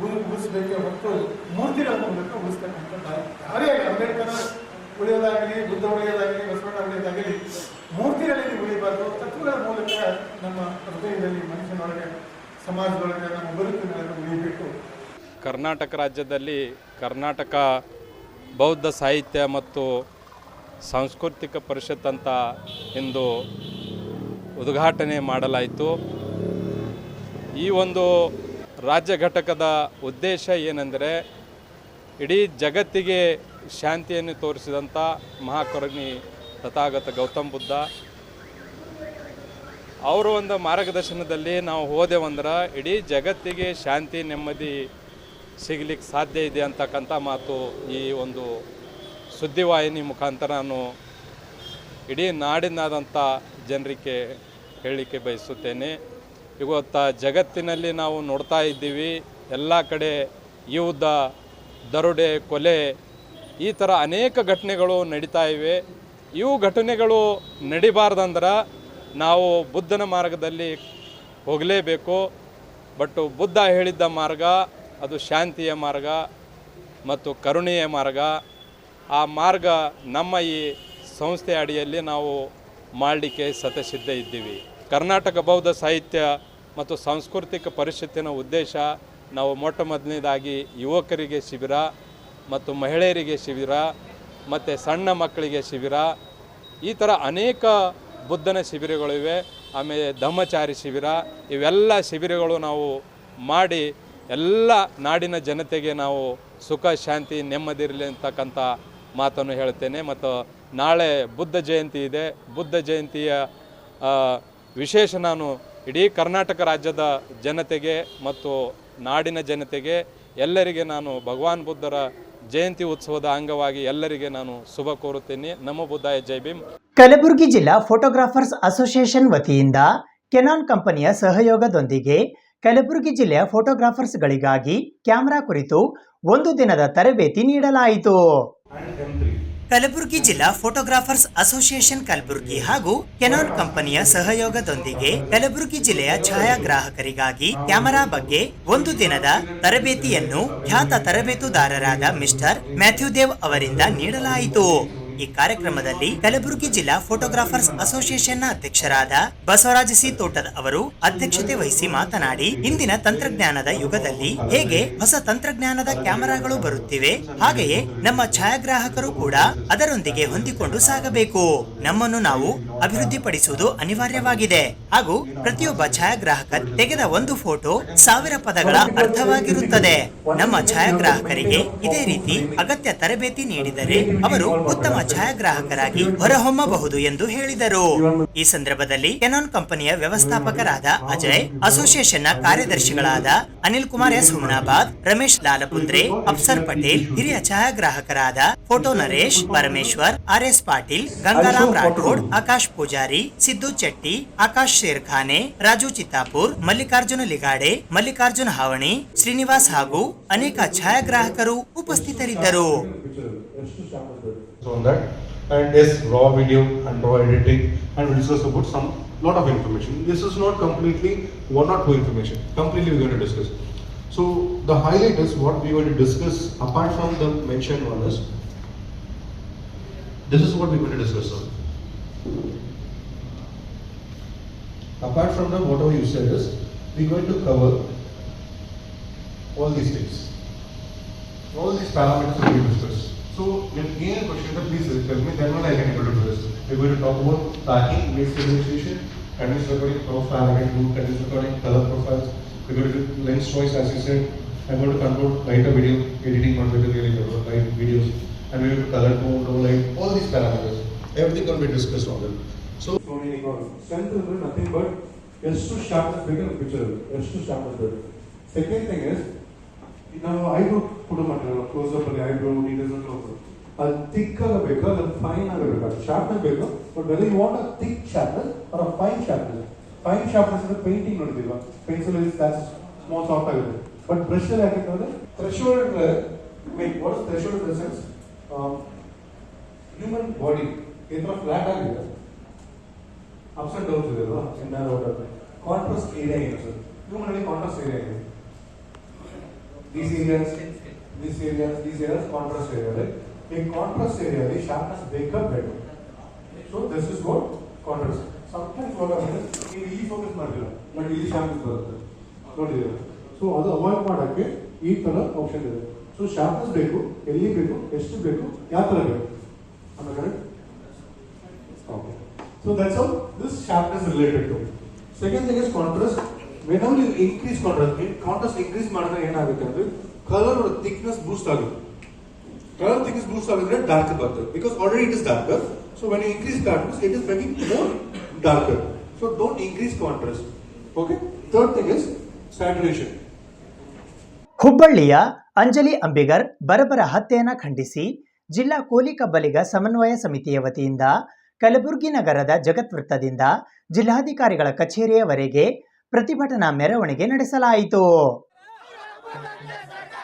S11: ಉಳಿಸಬೇಕೆ ಹೊರತು ಮೂರ್ತಿಗಳ ಮೂಲಕ ಉಳಿಸ್ತಕ್ಕಂಥದ್ದು ಯಾರೇ ಅಂಬೇಡ್ಕರ್ ಉಳಿಯೋದಾಗಲಿ, ಬುದ್ಧ ಉಳಿಯೋದಾಗಲಿ, ಬಸವಣ್ಣ ಉಳಿಯೋದಾಗಲಿ ಮೂರ್ತಿಗಳಲ್ಲಿ ಉಳಿಬಾರ್ದು. ತತ್ವಗಳ ಮೂಲಕ ನಮ್ಮ ಹೃದಯದಲ್ಲಿ, ಮನುಷ್ಯನೊಳಗೆ, ಸಮಾಜದೊಳಗೆ, ನಮ್ಮ ಬದುಕಿನೊಳಗೆ ಉಳಿಯಬೇಕು.
S12: ಕರ್ನಾಟಕ ರಾಜ್ಯದಲ್ಲಿ ಕರ್ನಾಟಕ ಬೌದ್ಧ ಸಾಹಿತ್ಯ ಮತ್ತು ಸಾಂಸ್ಕೃತಿಕ ಪರಿಷತ್ ಅಂತ ಇಂದು ಉದ್ಘಾಟನೆ ಮಾಡಲಾಯಿತು. ಈ ಒಂದು ರಾಜ್ಯ ಘಟಕದ ಉದ್ದೇಶ ಏನೆಂದರೆ, ಇಡೀ ಜಗತ್ತಿಗೆ ಶಾಂತಿಯನ್ನು ತೋರಿಸಿದಂಥ ಮಹಾಕರುಣಿ ತಥಾಗತ ಗೌತಮ್ ಬುದ್ಧ ಅವರ ಒಂದು ಮಾರ್ಗದರ್ಶನದಲ್ಲಿ ನಾವು ಹೋದೆವಂದ್ರೆ ಇಡೀ ಜಗತ್ತಿಗೆ ಶಾಂತಿ, ನೆಮ್ಮದಿ ಸಿಗಲಿಕ್ಕೆ ಸಾಧ್ಯ ಇದೆ ಅಂತಕ್ಕಂಥ ಮಾತು ಈ ಒಂದು ಸುದ್ದಿವಾಹಿನಿ ಮುಖಾಂತರ ನಾನು ಇಡೀ ನಾಡಿನಾದಂಥ ಜನರಿಗೆ ಹೇಳಲಿಕ್ಕೆ ಬಯಸುತ್ತೇನೆ. ಇವತ್ತು ಜಗತ್ತಿನಲ್ಲಿ ನಾವು ನೋಡ್ತಾ ಇದ್ದೀವಿ, ಎಲ್ಲ ಕಡೆ ಯುದ್ಧ, ದರೋಡೆ, ಕೊಲೆ, ಈ ಥರ ಅನೇಕ ಘಟನೆಗಳು ನಡೀತಾ ಇವೆ. ಇವು ಘಟನೆಗಳು ನಡಿಬಾರ್ದಂದ್ರೆ ನಾವು ಬುದ್ಧನ ಮಾರ್ಗದಲ್ಲಿ ಹೋಗಲೇಬೇಕು. ಬಟ್ ಬುದ್ಧ ಹೇಳಿದ್ದ ಮಾರ್ಗ ಅದು ಶಾಂತಿಯ ಮಾರ್ಗ ಮತ್ತು ಕರುಣೆಯ ಮಾರ್ಗ. ಆ ಮಾರ್ಗ ನಮ್ಮ ಈ ಸಂಸ್ಥೆ ಅಡಿಯಲ್ಲಿ ನಾವು ಮಾಡಲಿಕ್ಕೆ ಸತಸಿದ್ಧ ಇದ್ದೀವಿ. ಕರ್ನಾಟಕ ಬೌದ್ಧ ಸಾಹಿತ್ಯ ಮತ್ತು ಸಾಂಸ್ಕೃತಿಕ ಪರಿಷತ್ತಿನ ಉದ್ದೇಶ, ನಾವು ಮೊಟ್ಟ ಮೊದಲನೇದಾಗಿ ಯುವಕರಿಗೆ ಶಿಬಿರ ಮತ್ತು ಮಹಿಳೆಯರಿಗೆ ಶಿಬಿರ ಮತ್ತು ಸಣ್ಣ ಮಕ್ಕಳಿಗೆ ಶಿಬಿರ, ಈ ಥರ ಅನೇಕ ಬುದ್ಧನ ಶಿಬಿರಗಳಿವೆ. ಆಮೇಲೆ ಧಮ್ಮಚಾರಿ ಶಿಬಿರ, ಇವೆಲ್ಲ ಶಿಬಿರಗಳು ನಾವು ಮಾಡಿ ಎಲ್ಲ ನಾಡಿನ ಜನತೆಗೆ ನಾವು ಸುಖ, ಶಾಂತಿ, ನೆಮ್ಮದಿ ಇರಲಿ ಅಂತಕ್ಕಂಥ ಮಾತನ್ನು ಹೇಳ್ತೇನೆ. ಮತ್ತು ನಾಳೆ ಬುದ್ಧ ಜಯಂತಿ ಇದೆ. ಬುದ್ಧ ಜಯಂತಿಯ ವಿಶೇಷ ನಾನು ಇಡೀ ಕರ್ನಾಟಕ ರಾಜ್ಯದ ಜನತೆಗೆ ಮತ್ತು ನಾಡಿನ ಜನತೆಗೆ ಎಲ್ಲರಿಗೆ ನಾನು ಭಗವಾನ್ ಬುದ್ಧರ ಜಯಂತಿ ಉತ್ಸವದ ಅಂಗವಾಗಿ ಎಲ್ಲರಿಗೆ ನಾನು ಶುಭ ಕೋರುತ್ತೇನೆ. ನಮೋ ಬುದ್ಧಾಯ, ಜೈ ಭೀಮ್.
S2: ಕಲಬುರಗಿ ಜಿಲ್ಲಾ ಫೋಟೋಗ್ರಾಫರ್ಸ್ ಅಸೋಸಿಯೇಷನ್ ವತಿಯಿಂದ ಕೆನಾನ್ ಕಂಪನಿಯ ಸಹಯೋಗದೊಂದಿಗೆ ಕಲಬುರಗಿ ಜಿಲ್ಲೆಯ ಫೋಟೋಗ್ರಾಫರ್ಸ್ಗಳಿಗಾಗಿ ಕ್ಯಾಮೆರಾ ಕುರಿತು ಒಂದು ದಿನದ ತರಬೇತಿ ನೀಡಲಾಯಿತು. ಕಲಬುರಗಿ ಜಿಲ್ಲಾ ಫೋಟೋಗ್ರಾಫರ್ಸ್ ಅಸೋಸಿಯೇಷನ್ ಕಲಬುರಗಿ ಹಾಗೂ ಕೆನಾನ್ ಕಂಪನಿಯ ಸಹಯೋಗದೊಂದಿಗೆ ಕಲಬುರಗಿ ಜಿಲ್ಲೆಯ ಛಾಯಾಗ್ರಾಹಕರಿಗಾಗಿ ಕ್ಯಾಮೆರಾ ಬಗ್ಗೆ ಒಂದು ದಿನದ ತರಬೇತಿಯನ್ನು ಖ್ಯಾತ ತರಬೇತುದಾರರಾದ ಮಿಸ್ಟರ್ ಮ್ಯಾಥ್ಯೂ ದೇವ್ ಅವರಿಂದ ನೀಡಲಾಯಿತು. ಈ ಕಾರ್ಯಕ್ರಮದಲ್ಲಿ ಕಲಬುರಗಿ ಜಿಲ್ಲಾ ಫೋಟೋಗ್ರಾಫರ್ಸ್ ಅಸೋಸಿಯೇಷನ್ನ ಅಧ್ಯಕ್ಷರಾದ ಬಸವರಾಜ ಸಿ ತೋಟದ ಅವರು ಅಧ್ಯಕ್ಷತೆ ವಹಿಸಿ ಮಾತನಾಡಿ, ಇಂದಿನ ತಂತ್ರಜ್ಞಾನದ ಯುಗದಲ್ಲಿ ಹೇಗೆ ಹೊಸ ತಂತ್ರಜ್ಞಾನದ ಕ್ಯಾಮೆರಾಗಳು ಬರುತ್ತಿವೆ, ಹಾಗೆಯೇ ನಮ್ಮ ಛಾಯಾಗ್ರಾಹಕರು ಕೂಡ ಅದರೊಂದಿಗೆ ಹೊಂದಿಕೊಂಡು ಸಾಗಬೇಕು. ನಮ್ಮನ್ನು ನಾವು ಅಭಿವೃದ್ಧಿಪಡಿಸುವುದು ಅನಿವಾರ್ಯವಾಗಿದೆ ಹಾಗೂ ಪ್ರತಿಯೊಬ್ಬ ಛಾಯಾಗ್ರಾಹಕ ತೆಗೆದ ಒಂದು ಫೋಟೋ 1000 ಪದಗಳ ಅರ್ಥವಾಗಿರುತ್ತದೆ. ನಮ್ಮ ಛಾಯಾಗ್ರಾಹಕರಿಗೆ ಇದೇ ರೀತಿ ಅಗತ್ಯ ತರಬೇತಿ ನೀಡಿದರೆ ಅವರು ಉತ್ತಮ ಛಾಯಾಗ್ರಾಹಕರಾಗಿ ಹೊರಹೊಮ್ಮಬಹುದು ಎಂದು ಹೇಳಿದರು. ಈ ಸಂದರ್ಭದಲ್ಲಿ ಕೆನಾನ್ ಕಂಪನಿಯ ವ್ಯವಸ್ಥಾಪಕರಾದ ಅಜಯ್, ಅಸೋಸಿಯೇಷನ್ನ ಕಾರ್ಯದರ್ಶಿಗಳಾದ ಅನಿಲ್ ಕುಮಾರ್ ಎಸ್ ಹುಮನಾಬಾದ್, ರಮೇಶ್ ಲಾಲಪುಂದ್ರೆ, ಅಫ್ಸರ್ ಪಟೇಲ್, ಹಿರಿಯ ಛಾಯಾಗ್ರಾಹಕರಾದ ಫೋಟೋ ನರೇಶ್, ಪರಮೇಶ್ವರ್, ಆರ್.ಎಸ್. ಪಾಟೀಲ್, ಗಂಗಾರಾಮ್ ರಾಠೋಡ್, ಆಕಾಶ್ ಪೂಜಾರಿ, ಸಿದ್ದು ಚೆಟ್ಟಿ, ಆಕಾಶ್ ಶೇರ್ಖಾನೆ, ರಾಜು ಚಿತ್ತಾಪುರ್, ಮಲ್ಲಿಕಾರ್ಜುನ ಲಿಗಾಡೆ, ಮಲ್ಲಿಕಾರ್ಜುನ ಹಾವಣಿ, ಶ್ರೀನಿವಾಸ್ ಹಾಗೂ ಅನೇಕ ಛಾಯಾಗ್ರಾಹಕರು ಉಪಸ್ಥಿತರಿದ್ದರು.
S13: On that, and yes, raw video and raw editing, and we'll discuss about some lot of information. This is not completely one or two information. Completely we're going to discuss. So the highlight is what we're going to discuss apart from the mentioned one is this is what we're going to discuss on. Apart from the whatever you said is we're going to cover all these things. All these parameters will be discussed. So, when any question, please tell me, then only I can able to do this. We're going to talk about tracking, base stabilization, continuous recording, cross parameter group, continuous recording, color profiles, We're going to do lens choice, as you said. I'm going to control lighter video editing, not really light videos, and we will color mode, low light, all these parameters. Everything going to be discussed on them. So many strength is nothing but ಎಷ್ಟು sharpness ಬೇಕಾದ್ರೆ picture ಎಷ್ಟು sharpness ಬೇಕು. Second thing is ನಾವು eyebrow ಪುಡು ಮಾಡ್ತೀವಲ್ಲ, close up ಅಲ್ಲಿ eyebrow details ಅಂತ close ಅದು ಥಿಕ್ ಆಗಬೇಕು, ಅದು ಫೈನ್ ಆಗಬೇಕು, ಅದು ಶಾರ್ಪ್ನೆಸ್ ಬೇಕು. But whether you want a thick sharpness or a fine sharpness. Fine sharpness ಅಂದ್ರೆ ಪೇಂಟಿಂಗ್ ನೋಡಿದಿಲ್ವಾ, ಪೆನ್ಸಿಲ್ ಅಲ್ಲಿ ಸ್ಮಾಲ್ ಸಾಫ್ಟ್ ಆಗುತ್ತೆ. ಬಟ್ ಬ್ರಷ್ ಅಲ್ಲಿ ಯಾಕಂದ್ರೆ threshold make what is threshold in the sense human body ಈ ತರ ಫ್ಲಾಟ್ ಆಗಿದೆ, ಅಪ್ಸ್ ಅಂಡ್ ಡೌನ್ಸ್ ಇದೆ ಅಲ್ವಾ, ಚಿನ್ನ ಔಟ್ ಕಾಂಟ್ರಾಸ್ಟ್ ಏರಿಯಾ ಏನು ಸರ್, ಹ್ಯೂಮನ್ ಅಲ್ಲಿ ಕಾಂಟ್ರಾಸ್ಟ್ ಏರಿಯಾ ಇದೆ. These areas contrast area, right? In contrast area, the sharpness break up better. So this is what contrast. Sometimes what happens is ಇಲ್ಲಿ focus ಮಾಡ್ತೀರಾ, but ಇಲ್ಲಿ sharpness ಬರುತ್ತೆ ನೋಡಿದ್ದೀರಾ. So ಅದು avoid ಮಾಡೋಕ್ಕೆ ಈ ತರ ಆಪ್ಷನ್ ಇದೆ. ಸೊ ಶಾರ್ಪ್ನೆಸ್ ಬೇಕು, ಎಲ್ಲಿ ಬೇಕು, ಎಷ್ಟು ಬೇಕು, ಯಾವ ತರ ಬೇಕು, am I correct? Okay. So that's how this sharpness is related to. Second thing is contrast. Whenever you increase contrast increase ಮಾಡಿದ್ರೆ ಏನಾಗುತ್ತೆ ಅಂದ್ರೆ ಕಲರ್ ಥಿಕ್ನೆಸ್ ಬೂಸ್ಟ್ ಆಗುತ್ತೆ. ಕಲರ್ ಥಿಕ್ನೆಸ್ ಬೂಸ್ಟ್ ಆಗಿದ್ರೆ ಡಾರ್ಕ್ ಬರ್ತದೆ, because already it is darker. So when you increase darkness it is making more darker. So don't increase contrast. Okay. Third thing is saturation.
S2: ಹುಬ್ಬಳ್ಳಿಯ ಅಂಜಲಿ ಅಂಬಿಗರ್ ಬರಬರ ಹತ್ಯೆಯನ್ನು ಖಂಡಿಸಿ ಜಿಲ್ಲಾ ಕೂಲಿ ಕಬ್ಬಲಿಗ ಸಮನ್ವಯ ಸಮಿತಿಯ ವತಿಯಿಂದ ಕಲಬುರಗಿ ನಗರದ ಜಗತ್ ವೃತ್ತದಿಂದ ಜಿಲ್ಲಾಧಿಕಾರಿಗಳ ಕಚೇರಿಯವರೆಗೆ ಪ್ರತಿಭಟನಾ ಮೆರವಣಿಗೆ ನಡೆಸಲಾಯಿತು.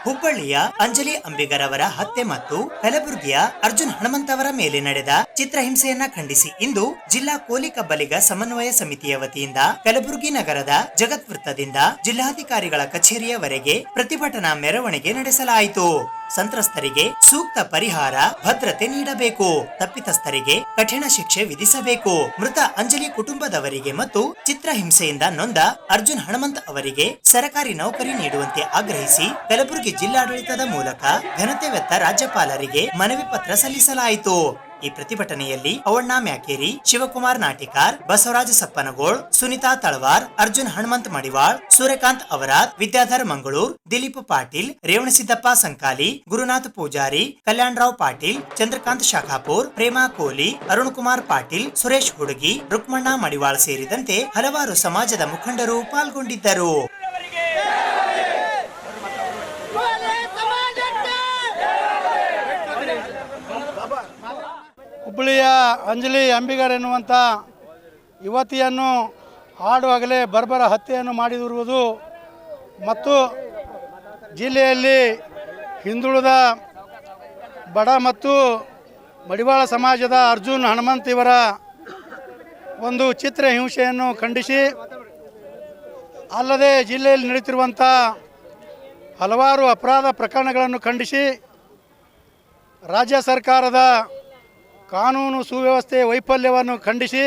S2: ಹುಬ್ಬಳ್ಳಿಯ ಅಂಜಲಿ ಅಂಬಿಗರ್ ಅವರ ಹತ್ಯೆ ಮತ್ತು ಕಲಬುರಗಿಯ ಅರ್ಜುನ್ ಹಣಮಂತ್ ಅವರ ಮೇಲೆ ನಡೆದ ಚಿತ್ರಹಿಂಸೆಯನ್ನ ಖಂಡಿಸಿ ಇಂದು ಜಿಲ್ಲಾ ಕೂಲಿ ಕಬ್ಬಲಿಗ ಸಮನ್ವಯ ಸಮಿತಿಯ ವತಿಯಿಂದ ಕಲಬುರಗಿ ನಗರದ ಜಗತ್ ವೃತ್ತದಿಂದ ಜಿಲ್ಲಾಧಿಕಾರಿಗಳ ಕಚೇರಿಯವರೆಗೆ ಪ್ರತಿಭಟನಾ ಮೆರವಣಿಗೆ ನಡೆಸಲಾಯಿತು. ಸಂತ್ರಸ್ತರಿಗೆ ಸೂಕ್ತ ಪರಿಹಾರ ಭದ್ರತೆ ನೀಡಬೇಕು, ತಪ್ಪಿತಸ್ಥರಿಗೆ ಕಠಿಣ ಶಿಕ್ಷೆ ವಿಧಿಸಬೇಕು, ಮೃತ ಅಂಜಲಿ ಕುಟುಂಬದವರಿಗೆ ಮತ್ತು ಚಿತ್ರಹಿಂಸೆಯಿಂದ ನೊಂದ ಅರ್ಜುನ್ ಹಣಮಂತ್ ಅವರಿಗೆ ಸರ್ಕಾರಿ ನೌಕರಿ ನೀಡುವಂತೆ ಆಗ್ರಹಿಸಿ ಕಲಬುರಗಿ ಜಿಲ್ಲಾಡಳಿತದ ಮೂಲಕ ಘನತೆವೆತ್ತ ರಾಜ್ಯಪಾಲರಿಗೆ ಮನವಿ ಪತ್ರ ಸಲ್ಲಿಸಲಾಯಿತು. ಈ ಪ್ರತಿಭಟನೆಯಲ್ಲಿ ಅವಣ್ಣ ಮ್ಯಾಕೇರಿ, ಶಿವಕುಮಾರ್ ನಾಟಿಕಾರ್, ಬಸವರಾಜ ಸಪ್ಪನಗೋಳ್, ಸುನಿತಾ ತಳವಾರ್, ಅರ್ಜುನ್ ಹಣಮಂತ್ ಮಡಿವಾಳ್, ಸೂರ್ಯಕಾಂತ್ ಅವರಾತ್, ವಿದ್ಯಾಧರ್ ಮಂಗಳೂರ್, ದಿಲೀಪ್ ಪಾಟೀಲ್, ರೇವಣಸಿದ್ದಪ್ಪ ಸಂಕಾಲಿ, ಗುರುನಾಥ್ ಪೂಜಾರಿ, ಕಲ್ಯಾಣರಾವ್ ಪಾಟೀಲ್, ಚಂದ್ರಕಾಂತ್ ಶಾಖಾಪುರ್, ಪ್ರೇಮಾ ಕೋಲಿ, ಅರುಣ್ ಕುಮಾರ್ ಪಾಟೀಲ್, ಸುರೇಶ್ ಹುಡುಗಿ, ರುಕ್ಮಣ್ಣ ಮಡಿವಾಳ್ ಸೇರಿದಂತೆ ಹಲವಾರು ಸಮಾಜದ ಮುಖಂಡರು ಪಾಲ್ಗೊಂಡಿದ್ದರು.
S14: ಹುಬ್ಬಳ್ಳಿಯ ಅಂಜಲಿ ಅಂಬಿಗರ್ ಎನ್ನುವಂಥ ಯುವತಿಯನ್ನು ಹಾಡುವಾಗಲೇ ಬರ್ಬರ ಹತ್ಯೆಯನ್ನು ಮಾಡಿರುವುದು ಮತ್ತು ಜಿಲ್ಲೆಯಲ್ಲಿ ಹಿಂದುಳಿದ ಬಡ ಮತ್ತು ಮಡಿವಾಳ ಸಮಾಜದ ಅರ್ಜುನ್ ಹಣಮಂತ್ ಇವರ ಒಂದು ಚಿತ್ರಹಿಂಸೆಯನ್ನು ಖಂಡಿಸಿ, ಅಲ್ಲದೆ ಜಿಲ್ಲೆಯಲ್ಲಿ ನಡೆಯುತ್ತಿರುವಂಥ ಹಲವಾರು ಅಪರಾಧ ಪ್ರಕರಣಗಳನ್ನು ಖಂಡಿಸಿ ರಾಜ್ಯ ಸರ್ಕಾರದ ಕಾನೂನು ಸುವ್ಯವಸ್ಥೆ ವೈಫಲ್ಯವನ್ನು ಖಂಡಿಸಿ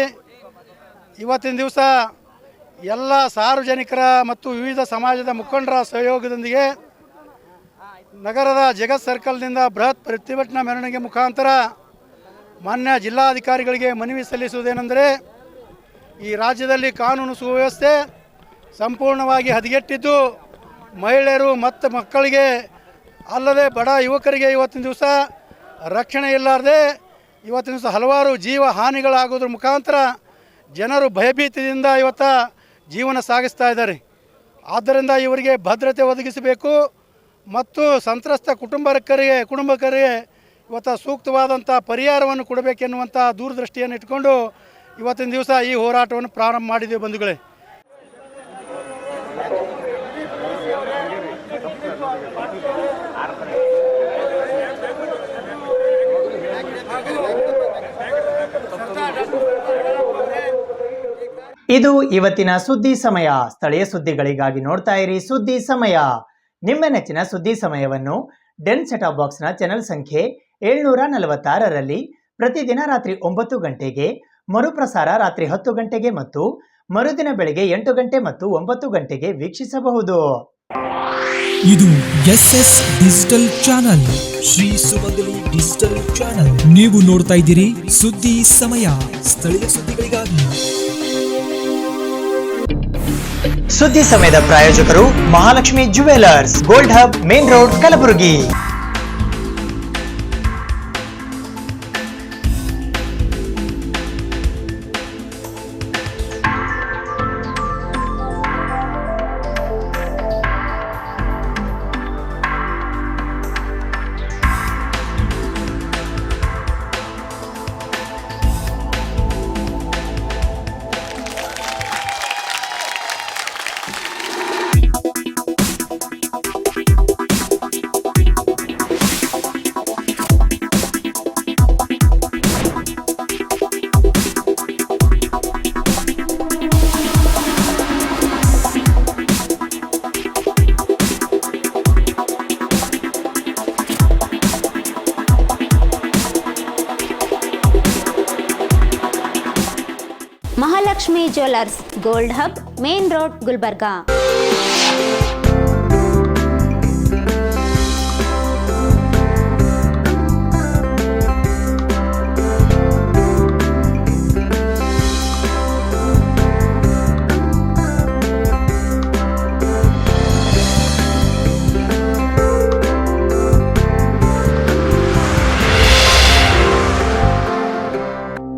S14: ಇವತ್ತಿನ ದಿವಸ ಎಲ್ಲ ಸಾರ್ವಜನಿಕರ ಮತ್ತು ವಿವಿಧ ಸಮಾಜದ ಮುಖಂಡರ ಸಹಯೋಗದೊಂದಿಗೆ ನಗರದ ಜಗತ್ ಸರ್ಕಲ್ನಿಂದ ಬೃಹತ್ ಪ್ರತಿಭಟನಾ ಮೆರವಣಿಗೆ ಮುಖಾಂತರ ಮಾನ್ಯ ಜಿಲ್ಲಾಧಿಕಾರಿಗಳಿಗೆ ಮನವಿ ಸಲ್ಲಿಸುವುದೇನೆಂದರೆ, ಈ ರಾಜ್ಯದಲ್ಲಿ ಕಾನೂನು ಸುವ್ಯವಸ್ಥೆ ಸಂಪೂರ್ಣವಾಗಿ ಹದಗೆಟ್ಟಿದ್ದು, ಮಹಿಳೆಯರು ಮತ್ತು ಮಕ್ಕಳಿಗೆ ಅಲ್ಲದೆ ಬಡ ಯುವಕರಿಗೆ ಇವತ್ತಿನ ದಿವಸ ರಕ್ಷಣೆ ಇಲ್ಲಾರದೆ ಇವತ್ತಿನ ದಿವಸ ಹಲವಾರು ಜೀವ ಹಾನಿಗಳಾಗೋದ್ರ ಮುಖಾಂತರ ಜನರು ಭಯಭೀತಿಯಿಂದ ಇವತ್ತು ಜೀವನ ಸಾಗಿಸ್ತಾ ಇದ್ದಾರೆ. ಆದ್ದರಿಂದ ಇವರಿಗೆ ಭದ್ರತೆ ಒದಗಿಸಬೇಕು ಮತ್ತು ಸಂತ್ರಸ್ತ ಕುಟುಂಬಕರಿಗೆ ಇವತ್ತು ಸೂಕ್ತವಾದಂಥ ಪರಿಹಾರವನ್ನು ಕೊಡಬೇಕೆನ್ನುವಂಥ ದೂರದೃಷ್ಟಿಯನ್ನು ಇಟ್ಕೊಂಡು ಇವತ್ತಿನ ದಿವಸ ಈ ಹೋರಾಟವನ್ನು ಪ್ರಾರಂಭ ಮಾಡಿದ್ದೇವೆ ಬಂಧುಗಳೇ.
S2: ಇದು ಇವತ್ತಿನ ಸುದ್ದಿ ಸಮಯ. ಸ್ಥಳೀಯ ಸುದ್ದಿಗಳಿಗಾಗಿ ನೋಡ್ತಾ ಇರಿ ಸುದ್ದಿ ಸಮಯ. ನಿಮ್ಮ ನೆಚ್ಚಿನ ಸುದ್ದಿ ಸಮಯವನ್ನು ಡೆನ್ ಸೆಟಾಪ್ ಬಾಕ್ಸ್ನ ಚಾನೆಲ್ ಸಂಖ್ಯೆ 746ರಲ್ಲಿ ಪ್ರತಿದಿನ ರಾತ್ರಿ 9 ಗಂಟೆಗೆ, ಮರುಪ್ರಸಾರ ರಾತ್ರಿ 10 ಗಂಟೆಗೆ ಮತ್ತು ಮರುದಿನ ಬೆಳಗ್ಗೆ 8 ಗಂಟೆ ಮತ್ತು 9 ಗಂಟೆಗೆ ವೀಕ್ಷಿಸಬಹುದು.
S1: ಇದು SS ಡಿಜಿಟಲ್ ಚಾನಲ್, ಶ್ರೀ ಸುಮಂಗಲಿ ಡಿಜಿಟಲ್ ಚಾನಲ್. ನೀವು ನೋಡ್ತಾ ಇದ್ದೀರಿ ಸುದ್ದಿ ಸಮಯ, ಸ್ಥಳೀಯ ಸುದ್ದಿಗಳಿಗಾಗಿ.
S2: ಸುದ್ದಿ ಸಮಯದ ಪ್ರಾಯೋಜಕರು Mahalakshmi jewellers, gold hub, main road, Kalaburagi.
S3: Mahalakshmi jewellers, gold hub, main road, Gulbarga.